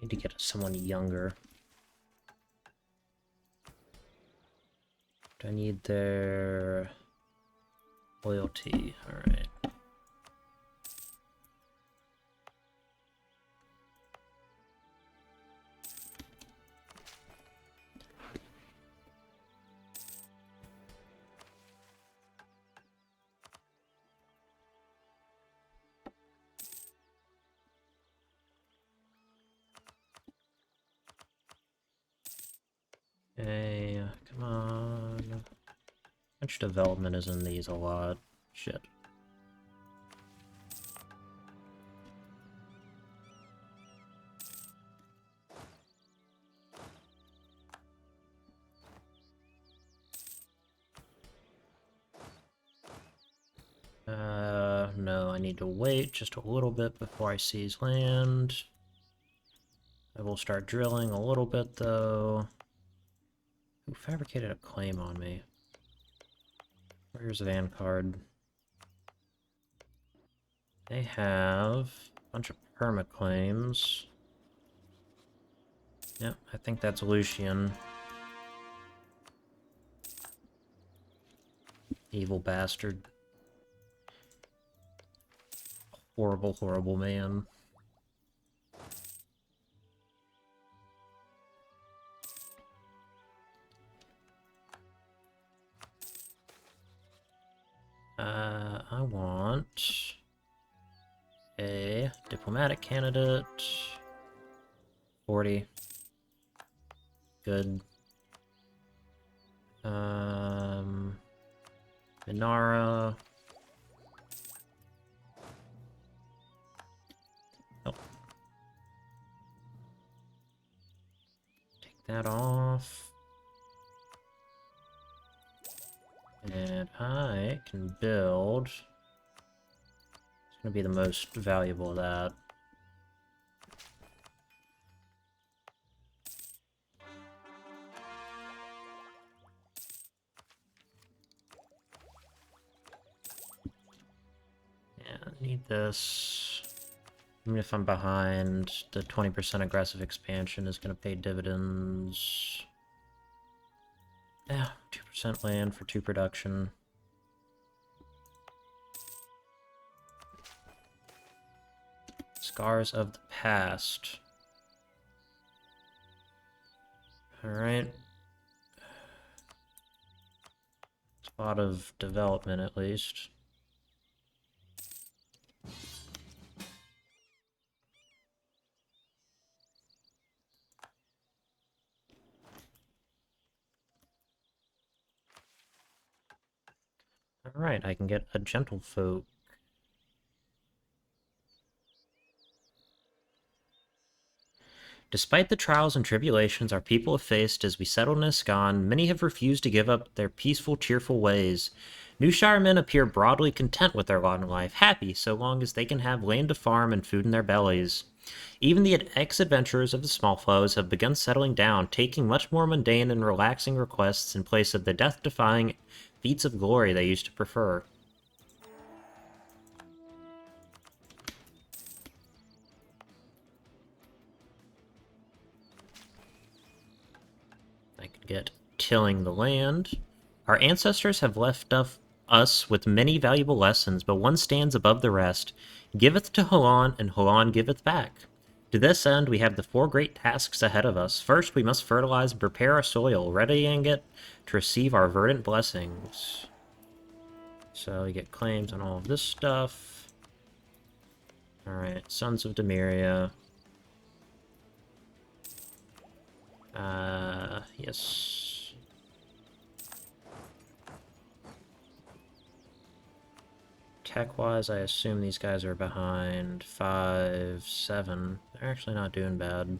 S1: Need to get someone younger. Do I need their loyalty? Alright. Hey, come on. Much development is in these a lot. Shit. No, I need to wait just a little bit before I seize land. I will start drilling a little bit, though. Who fabricated a claim on me? Where's Vanguard? They have a bunch of permaclaims. Yep, I think that's Lucian. Evil bastard. Horrible, horrible man. I want a diplomatic candidate. 40. Good. Minara. Oh. Take that off. And I can build... It's gonna be the most valuable of that. Yeah, I need this. Even if I'm behind, the 20% aggressive expansion is gonna pay dividends. Yeah, 2% land for 2 production. Scars of the past. Alright. Spot of development, at least. Alright, I can get a gentlefolk. Despite the trials and tribulations our people have faced as we settle in Iskan, many have refused to give up their peaceful, cheerful ways. Newshire men appear broadly content with their lot in life, happy so long as they can have land to farm and food in their bellies. Even the ex-adventurers of the Smallflows have begun settling down, taking much more mundane and relaxing requests in place of the death-defying feats of glory they used to prefer. I could get tilling the land. Our ancestors have left us with many valuable lessons, but one stands above the rest. Giveth to Hulan, and Hulan giveth back. To this end, we have the 4 great tasks ahead of us. First, we must fertilize and prepare our soil, readying it to receive our verdant blessings. So we get claims on all of this stuff. Alright, Sons of Demiria. Yes. Tech-wise, I assume these guys are behind 5, 7. They're actually not doing bad.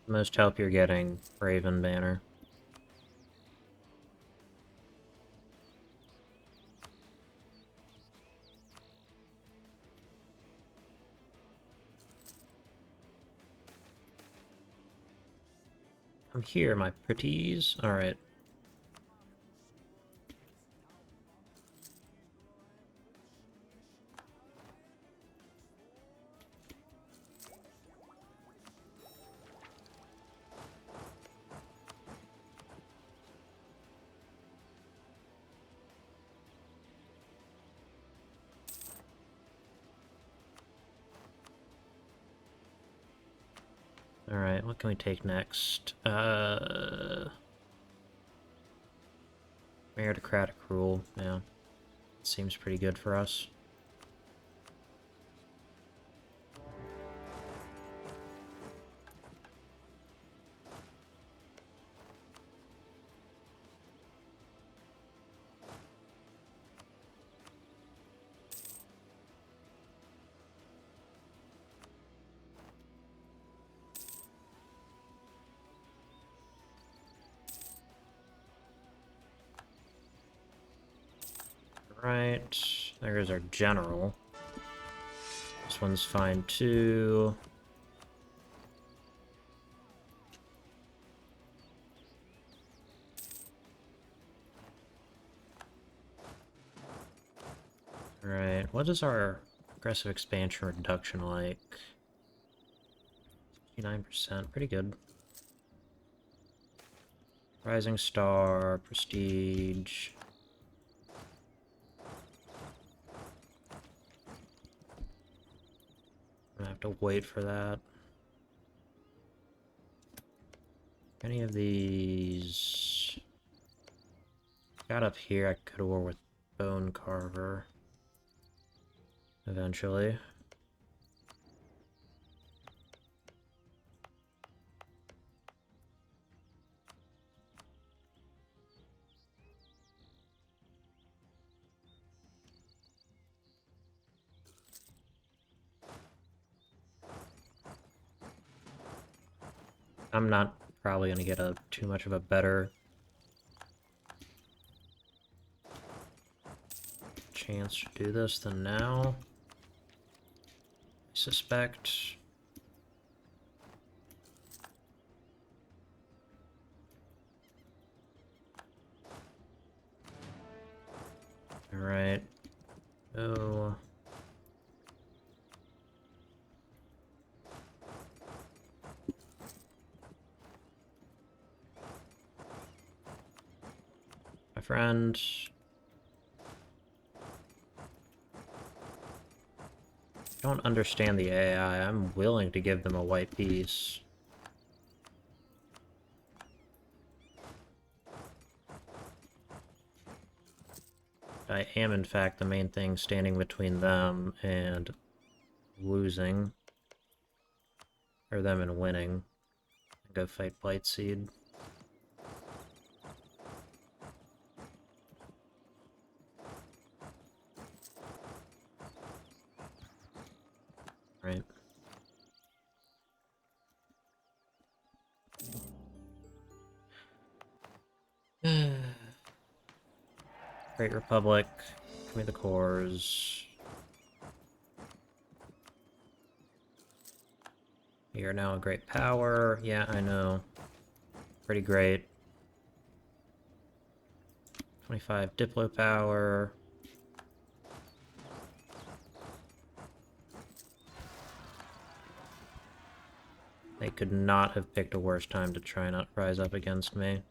S1: Most help you're getting, Anbennar. I'm here, my pretties. Alright. Alright, what can we take next? Meritocratic rule, yeah. Seems pretty good for us. Right, there's our general. This one's fine too. Alright, what is our aggressive expansion reduction like? 59%, pretty good. Rising Star, Prestige. I'm gonna have to wait for that. Any of these... Got up here, I could have war with Bone Carver. Eventually. I'm not probably gonna get too much of a better chance to do this than now. I suspect. Alright. Oh. My friend. Don't understand the AI. I'm willing to give them a white piece. I am, in fact, the main thing standing between them and losing. Or them and winning. Go fight Blightseed. Right. Great Republic. Give me the cores. You're now a great power. Yeah, I know. Pretty great. 25 Diplo power. They could not have picked a worse time to try and rise up against me.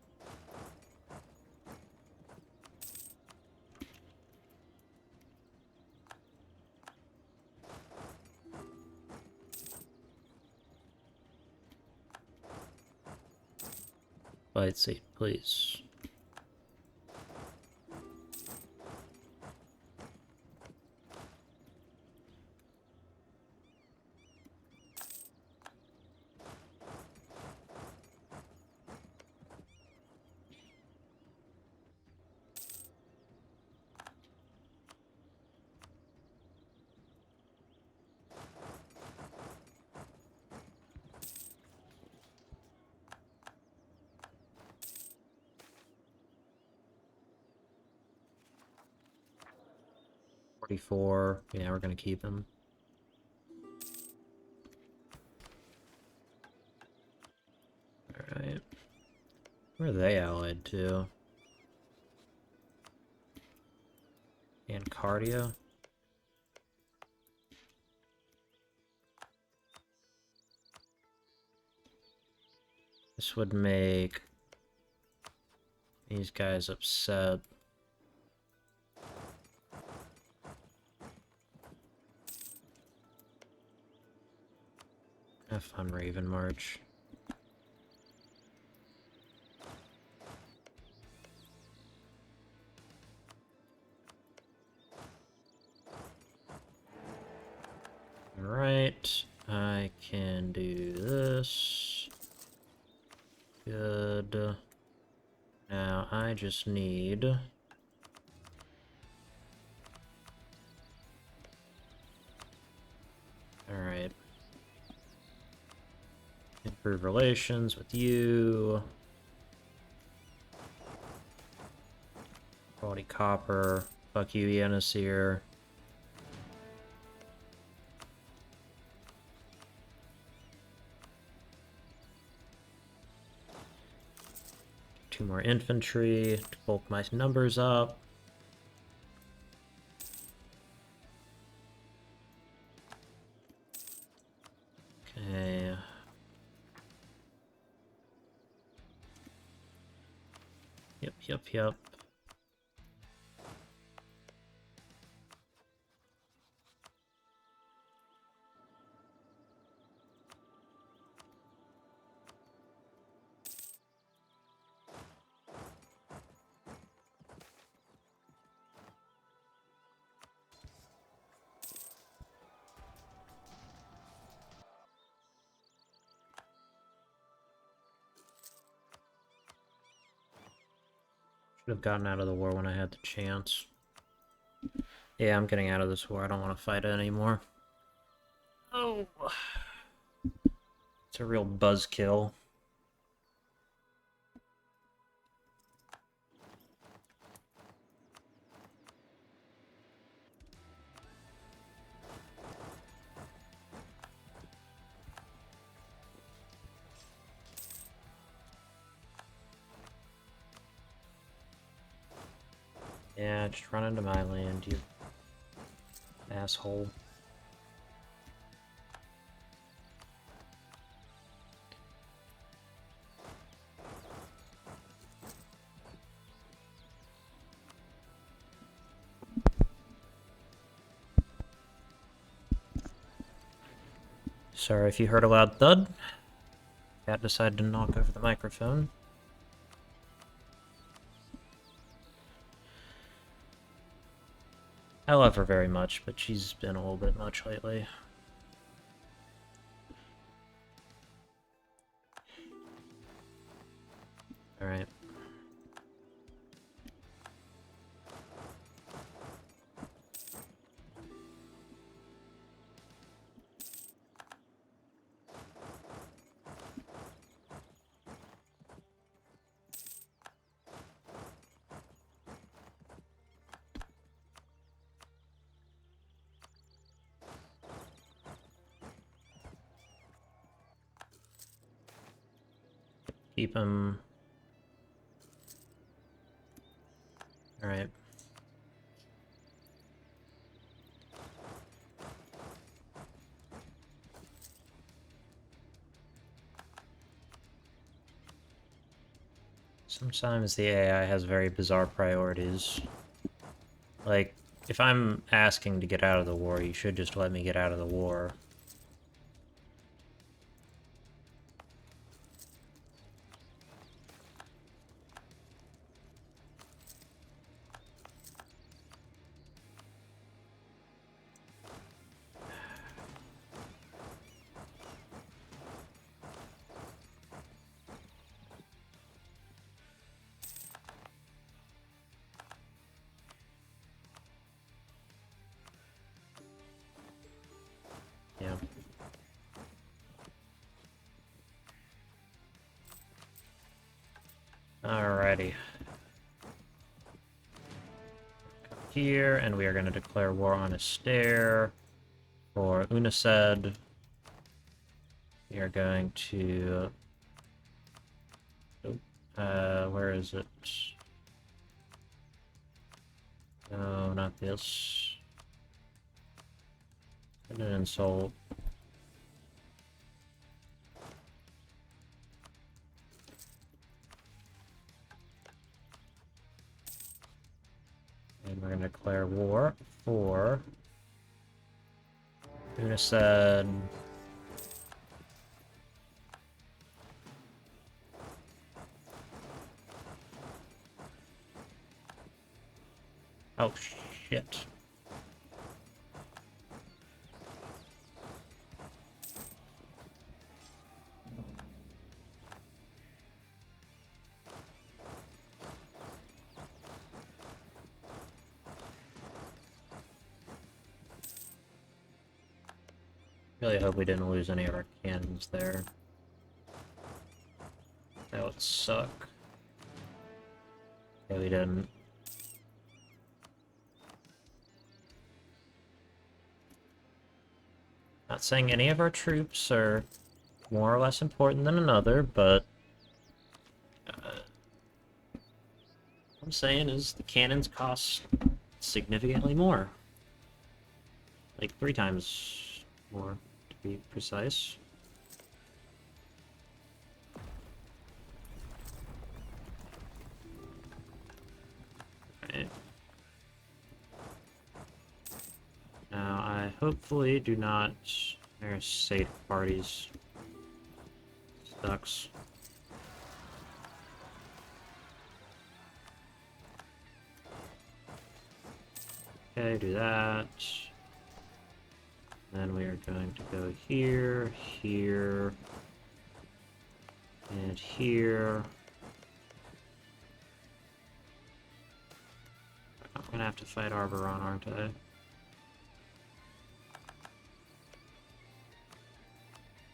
S1: Bite seat, please. $44. Yeah, we're gonna keep him. Alright. Where are they allied to? And cardio? This would make these guys upset. Have fun, Raven March. Alright, I can do this. Good. Now I just need... Alright. Improve relations with you. Quality copper. Fuck you, Yannisir. Two more infantry to bulk my numbers up. Okay. Yep. Should have gotten out of the war when I had the chance. Yeah, I'm getting out of this war. I don't want to fight it anymore. Oh. It's a real buzzkill. Yeah, just run into my land, you asshole. Sorry if you heard a loud thud. Cat decided to knock over the microphone. I love her very much, but she's been a little bit much lately. Alright. keep him. Alright. Sometimes the AI has very bizarre priorities. Like, if I'm asking to get out of the war, you should just let me get out of the war. Yeah. Alrighty. Come here, and we are going to declare war on Astaire for Unised. We are going to... where is it? No, not this. An insult. And we're going to declare war for Unised. Oh, shit. Really hope we didn't lose any of our cannons there. That would suck. Yeah, we didn't. Not saying any of our troops are more or less important than another, but what I'm saying is the cannons cost significantly more. Like 3 times more, to be precise. Right. Now, I hopefully do not... There's safe parties. Sucks. Okay, do that. Then we are going to go here, here, and here. I'm gonna have to fight Arboron, aren't I?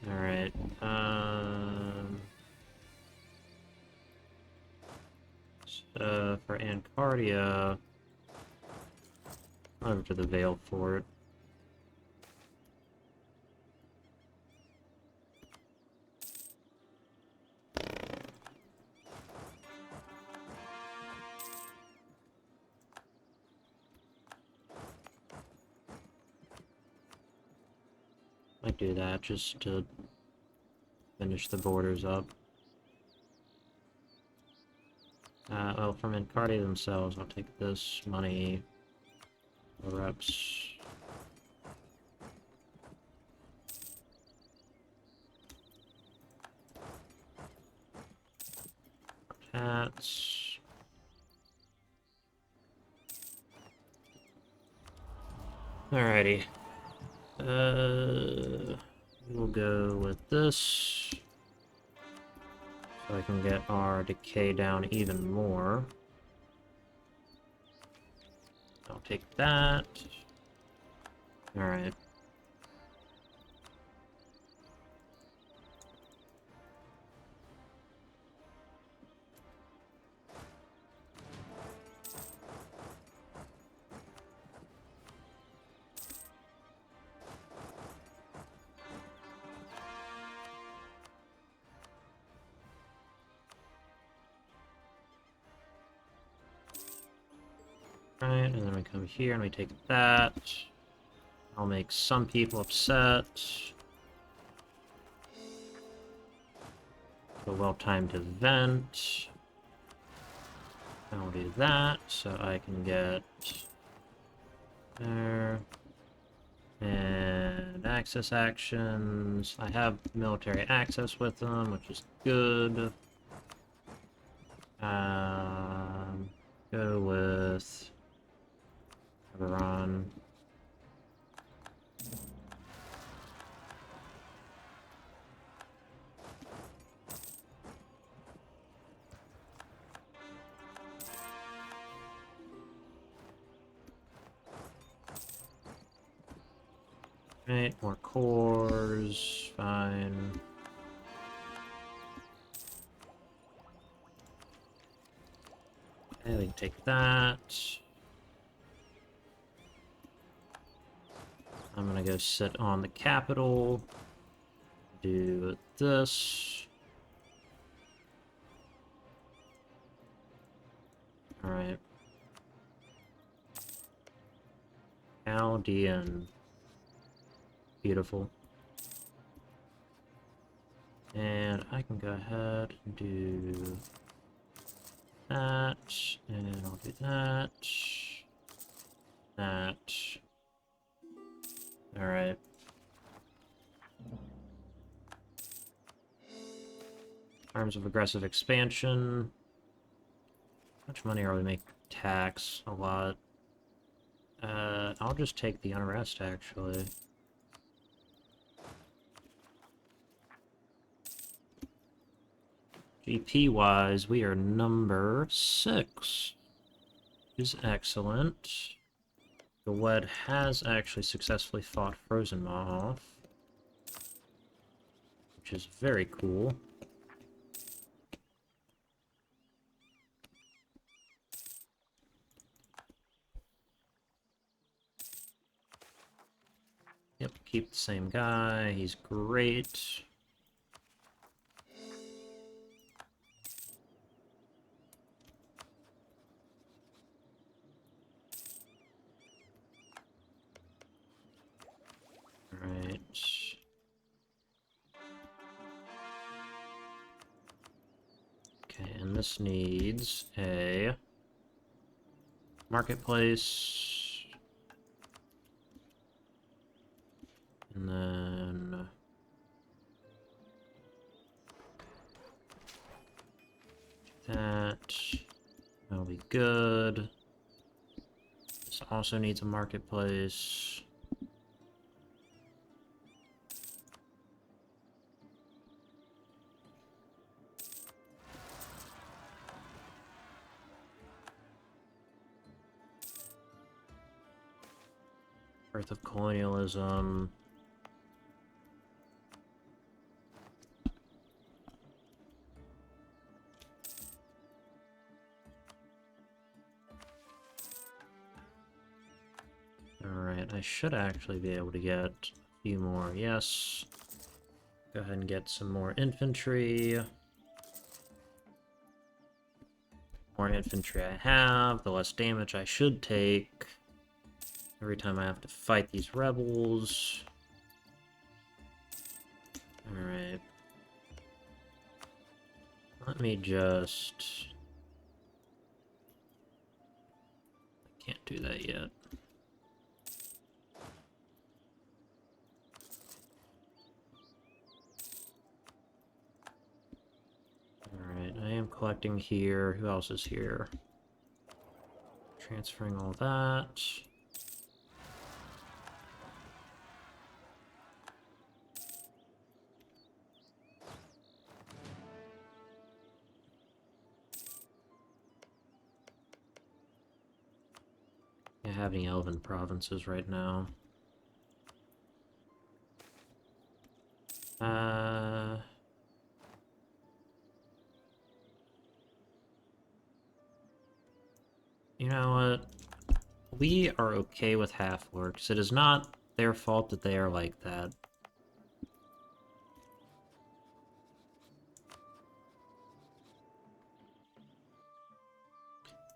S1: Alright, so for Ancardia, over to the Vale Fort. Might do that just to finish the borders up. Well, from Encardi themselves, I'll take this money, the reps. Hats. Alrighty. We'll go with this. So I can get our decay down even more. I'll take that. Alright. Right, and then we come here and we take that. I'll make some people upset. A well-timed event. I'll do that, so I can get there. And access actions. I have military access with them, which is good. Go with Iran. Right, more cores, fine. Okay, we can take that. I'm gonna go sit on the capital. Do this. Alright. Chaldean. Beautiful. And I can go ahead and do that, and I'll do that. That. Alright. Arms of aggressive expansion. How much money are we making? Tax. A lot. I'll just take the unrest, actually. GP-wise, we are number 6. Which is excellent. The Wed has actually successfully fought Frozen Maw off, which is very cool. Yep, keep the same guy. He's great. Alright. Okay, and this needs a marketplace. And then that'll be good. This also needs a marketplace. Birth of colonialism. Alright, I should actually be able to get a few more. Yes. Go ahead and get some more infantry. The more infantry I have, the less damage I should take every time I have to fight these rebels. Alright. Let me just... I can't do that yet. Alright, I am collecting here. Who else is here? Transferring all that. I don't have any elven provinces right now. You know what? We are okay with half-orcs. It is not their fault that they are like that.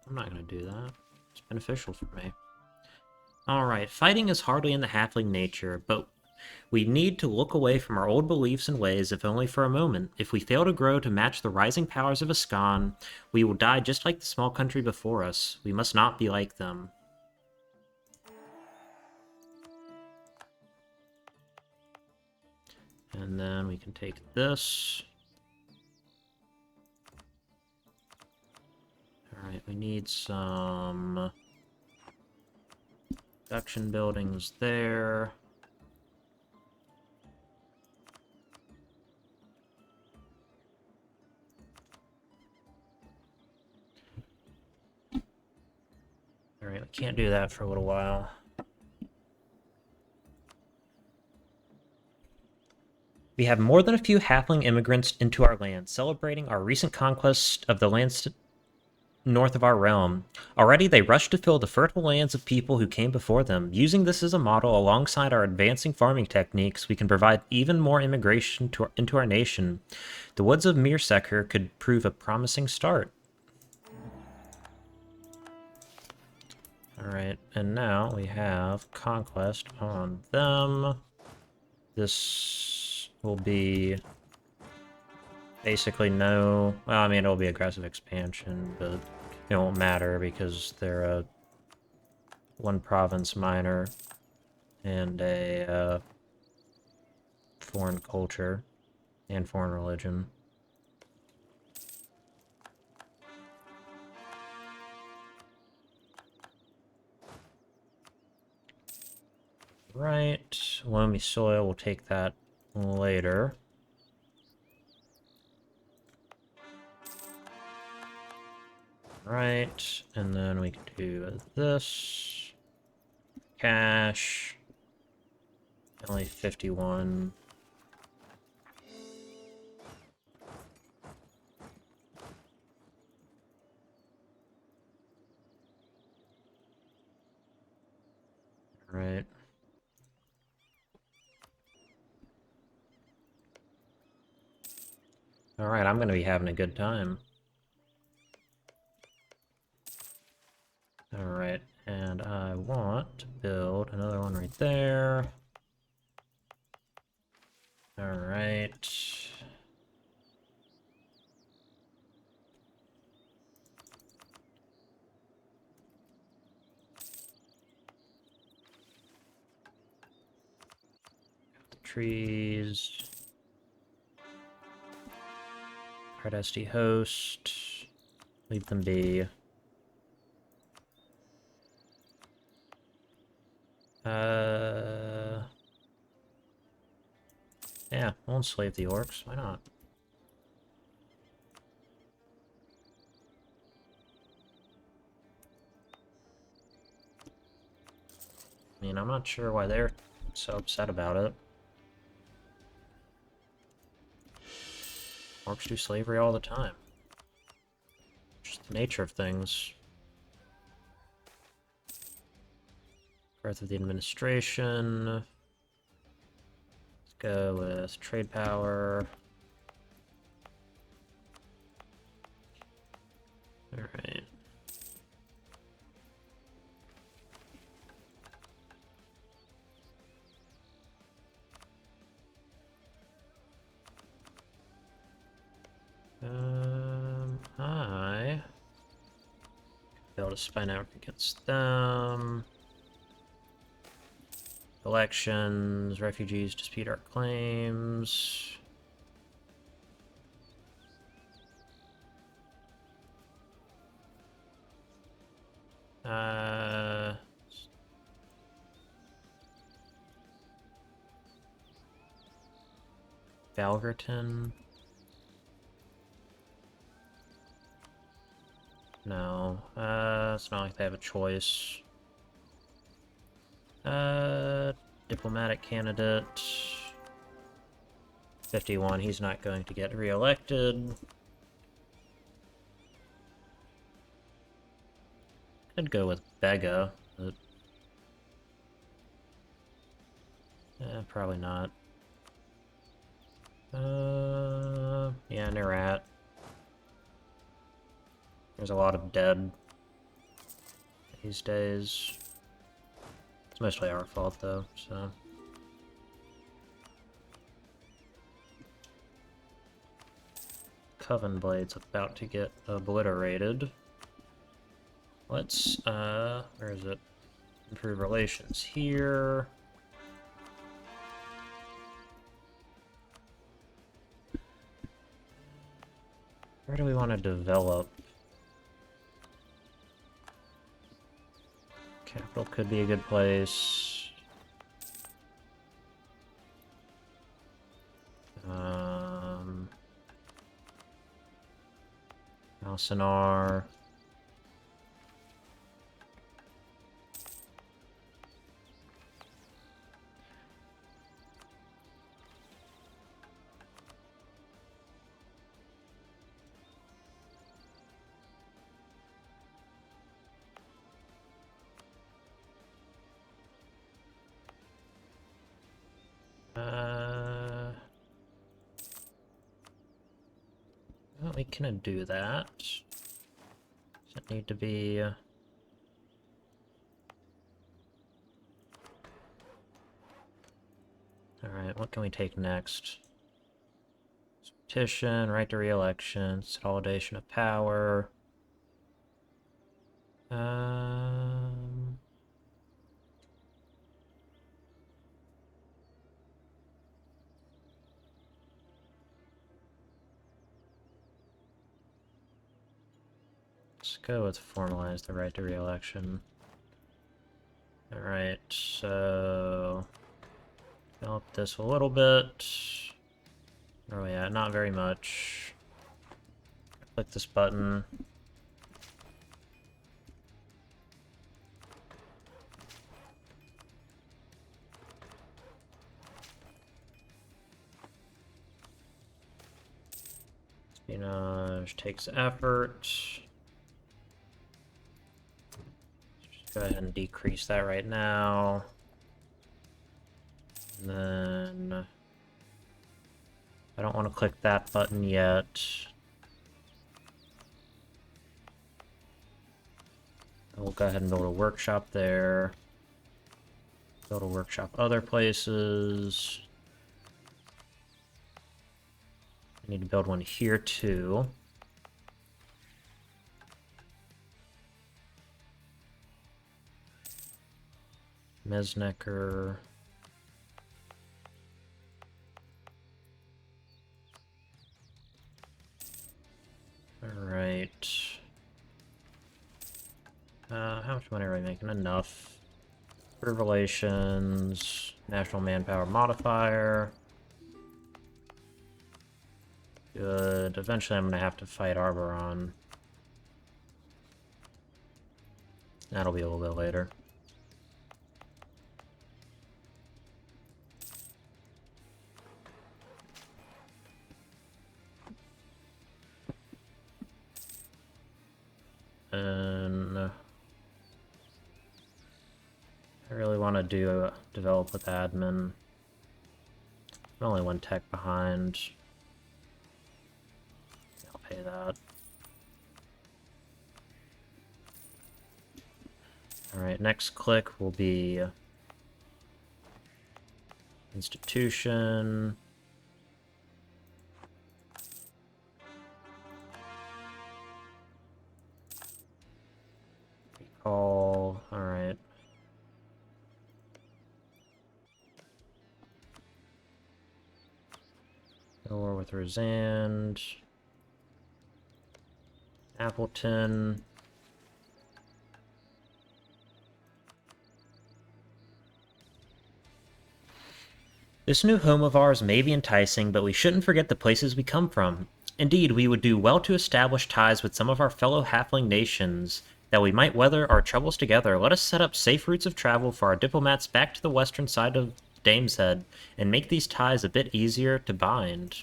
S1: I'm not gonna do that. It's beneficial for me. Alright, fighting is hardly in the halfling nature, but we need to look away from our old beliefs and ways, if only for a moment. If we fail to grow to match the rising powers of Ascan, we will die just like the small country before us. We must not be like them. And then we can take this. Alright, we need some production buildings there. Alright, we can't do that for a little while. We have more than a few halfling immigrants into our land, celebrating our recent conquest of the lands north of our realm. Already they rush to fill the fertile lands of people who came before them. Using this as a model alongside our advancing farming techniques, we can provide even more immigration into our nation. The woods of Mirsecker could prove a promising start. Alright, and now we have conquest on them. This will be basically no... Well, I mean, it'll be aggressive expansion, but it won't matter because they're a one province minor and a foreign culture and foreign religion. Right, loamy soil, we'll take that later. Right, and then we can do this. Cash. Only 51. Right. Alright, I'm gonna be having a good time. Alright, and I want to build another one right there. Alright. The trees. Hardesty host. Leave them be. Yeah, we'll enslave the orcs. Why not? I mean, I'm not sure why they're so upset about it. Orcs do slavery all the time. Just the nature of things. Growth of the administration. Let's go with trade power. Alright. I be able to spy network against them. Elections, refugees dispute our claims. Valgerton. No, it's not like they have a choice. Diplomatic candidate. 51, he's not going to get re-elected. Could go with Bega, but... probably not. Yeah, Nerat. There's a lot of dead. these days. It's mostly our fault, though, so... Coven Blade's about to get obliterated. Let's, where is it? Improve relations here. Where do we want to develop? Capital could be a good place. Alcinar. Well, we can do that. Does it need to be... Alright, what can we take next? Petition, right to re-election, consolidation of power. Let's go with formalize the right to re-election. Alright, so... Develop this a little bit. Where are we at? Not very much. Click this button. Espionage takes effort. Just go ahead and decrease that right now. And then... I don't want to click that button yet. We'll go ahead and build a workshop there. Build a workshop other places. I need to build one here too. Mesnecker. Alright. How much money are we making? Enough. Improve relations. National manpower modifier. Good. Eventually I'm gonna have to fight Arboron. That'll be a little bit later. And I really want to develop with admin. I'm only one tech behind. I'll pay that. Alright, next click will be institution. Recall, alright. War with Rosand. Appleton. This new home of ours may be enticing, but we shouldn't forget the places we come from. Indeed, we would do well to establish ties with some of our fellow halfling nations, that we might weather our troubles together. Let us set up safe routes of travel for our diplomats back to the western side of Dameshead, and make these ties a bit easier to bind.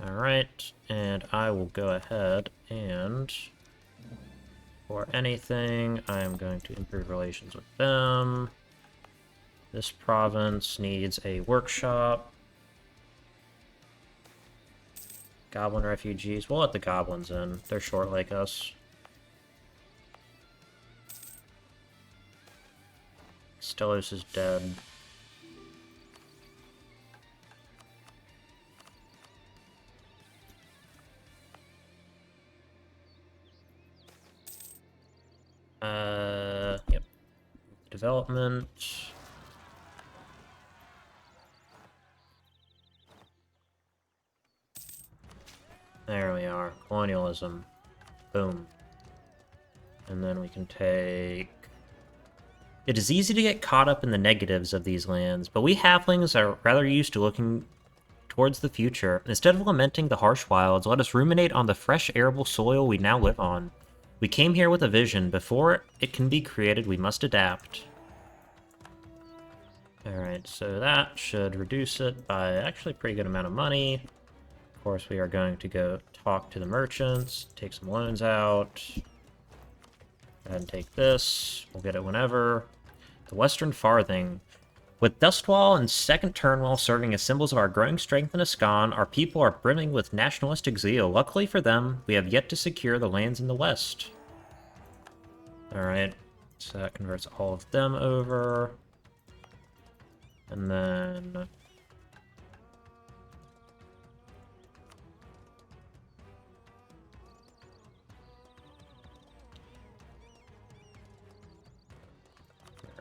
S1: Alright, and I will go ahead and, for anything, I am going to improve relations with them. This province needs a workshop. Goblin refugees. We'll let the goblins in. They're short like us. Stelos is dead. Yep. Development. There we are. Colonialism. Boom. And then we can take... It is easy to get caught up in the negatives of these lands, but we halflings are rather used to looking towards the future. Instead of lamenting the harsh wilds, let us ruminate on the fresh, arable soil we now live on. We came here with a vision. Before it can be created, we must adapt. Alright, so that should reduce it by actually a pretty good amount of money. Of course, we are going to go talk to the merchants, take some loans out. Go ahead and take this. We'll get it whenever. The Western Farthing. With Dustwall and Second Turnwell serving as symbols of our growing strength in Ascan, our people are brimming with nationalistic zeal. Luckily for them, we have yet to secure the lands in the west. Alright, so that converts all of them over. And then...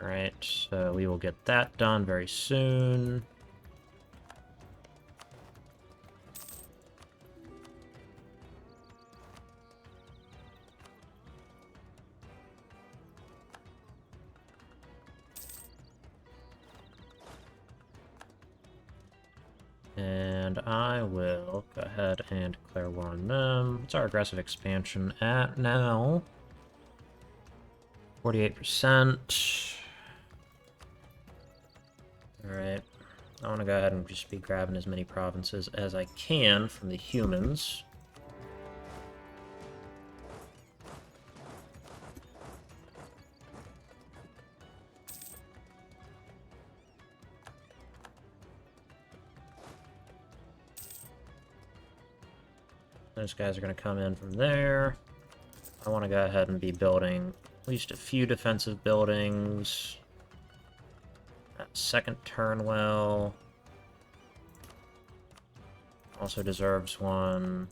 S1: Alright, so we will get that done very soon. And I will go ahead and declare war on them. What's our aggressive expansion at now? 48%. Alright. I want to go ahead and just be grabbing as many provinces as I can from the humans. Those guys are going to come in from there. I want to go ahead and be building at least a few defensive buildings. That Second Turnwell also deserves one.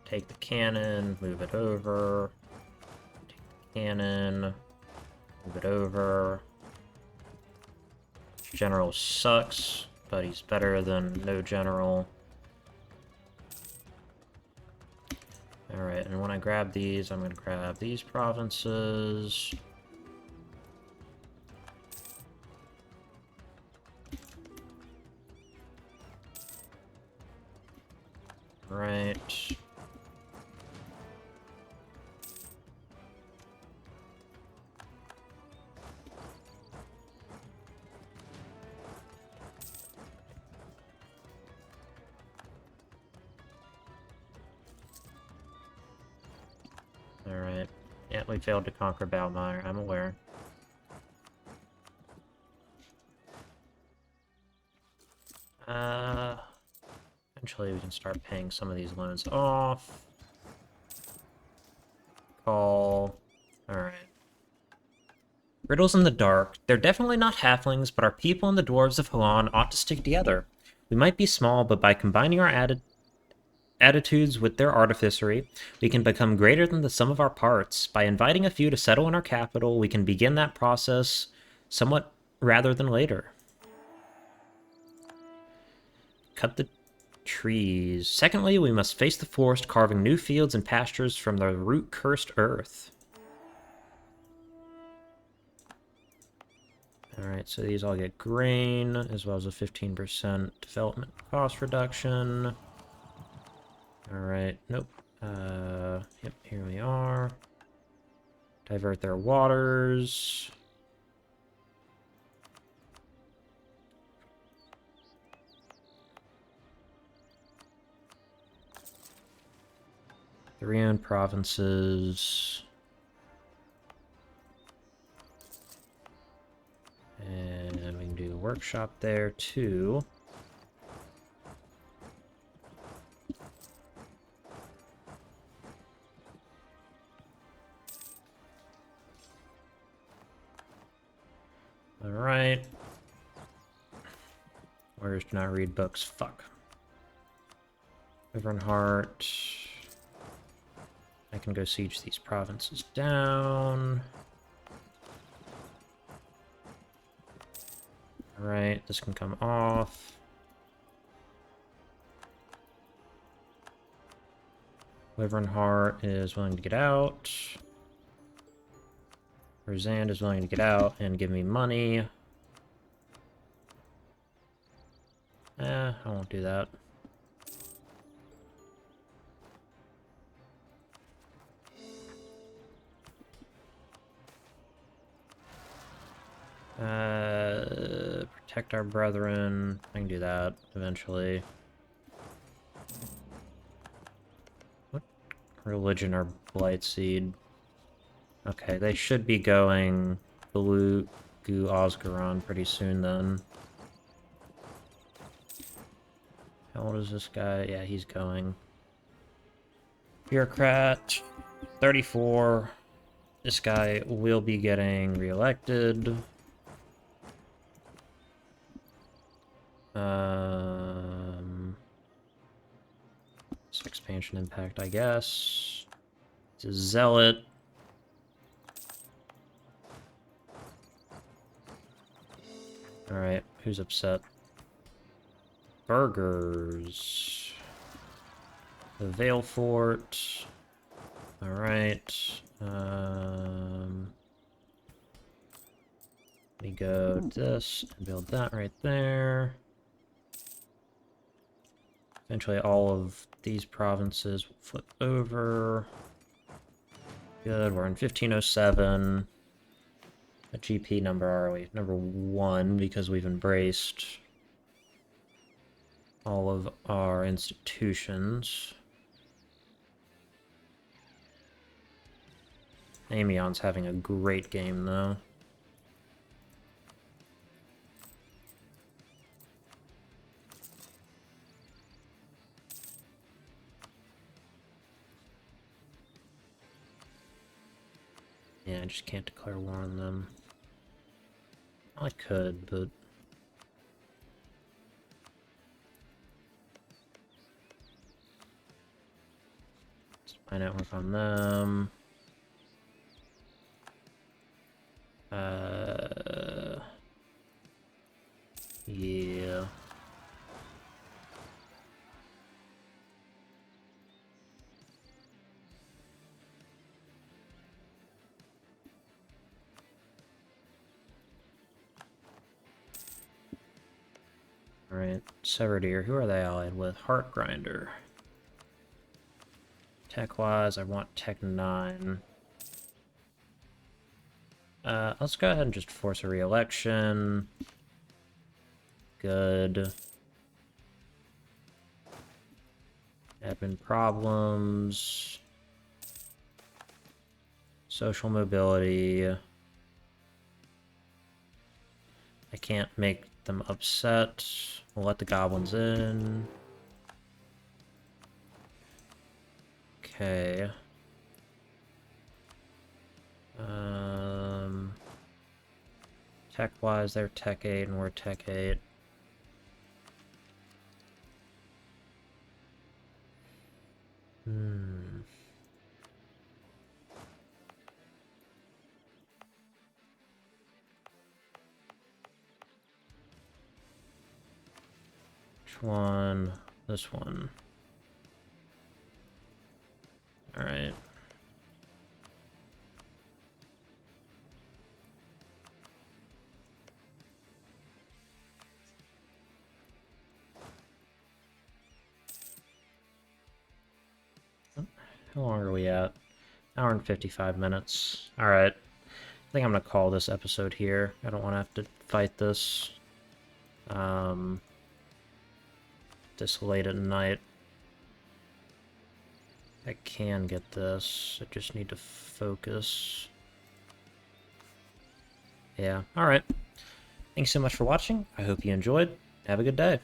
S1: Take the cannon, move it over. Take the cannon, move it over. General sucks, but he's better than no general. Alright, and when I grab these, I'm going to grab these provinces. Right. Alright. Yeah, we failed to conquer Balmire, I'm aware. Eventually we can start paying some of these loans off. Call. Alright. Riddles in the dark. They're definitely not halflings, but our people and the dwarves of Halan ought to stick together. We might be small, but by combining our attitudes with their artificery, we can become greater than the sum of our parts. By inviting a few to settle in our capital, we can begin that process somewhat rather than later. Cut the trees. Secondly, we must face the forest, carving new fields and pastures from the root-cursed earth. Alright, so these all get grain, as well as a 15% development cost reduction. Alright, nope. Yep, here we are. Divert their waters. The reowned provinces. And workshop there too. Alright. Orders do not read books. Fuck. Heart. I can go siege these provinces down. Alright, this can come off. Heart is willing to get out. Rosand is willing to get out and give me money. I won't do that. Protect our brethren. I can do that eventually. What religion are Blight Seed? Okay, they should be going Blue Goo Osgaron pretty soon then. How old is this guy? Yeah, he's going. Bureaucrat, 34. This guy will be getting reelected. It's expansion impact, I guess. It's a zealot. Alright, who's upset? Burgers. The Vale Fort. Alright. We go this and build that right there. Eventually all of these provinces will flip over. Good, we're in 1507. What GP number are we? Number 1, because we've embraced all of our institutions. Amion's having a great game, though. Yeah, I just can't declare war on them. I could, but... spy network on them. Yeah. Alright, Severdeer, who are they allied with? Heartgrinder. Tech-wise, I want Tech 9. Let's go ahead and just force a re-election. Good. Admin problems. Social mobility. I can't make them upset. We'll let the goblins in. Okay. Tech-wise, they're Tech 8 and we're Tech 8. Which one? This one. Alright. How long are we at? Hour and 55 minutes. Alright. I think I'm gonna call this episode here. I don't want to have to fight this. This late at night. I can get this. I just need to focus. Yeah, alright. Thanks so much for watching. I hope you enjoyed. Have a good day.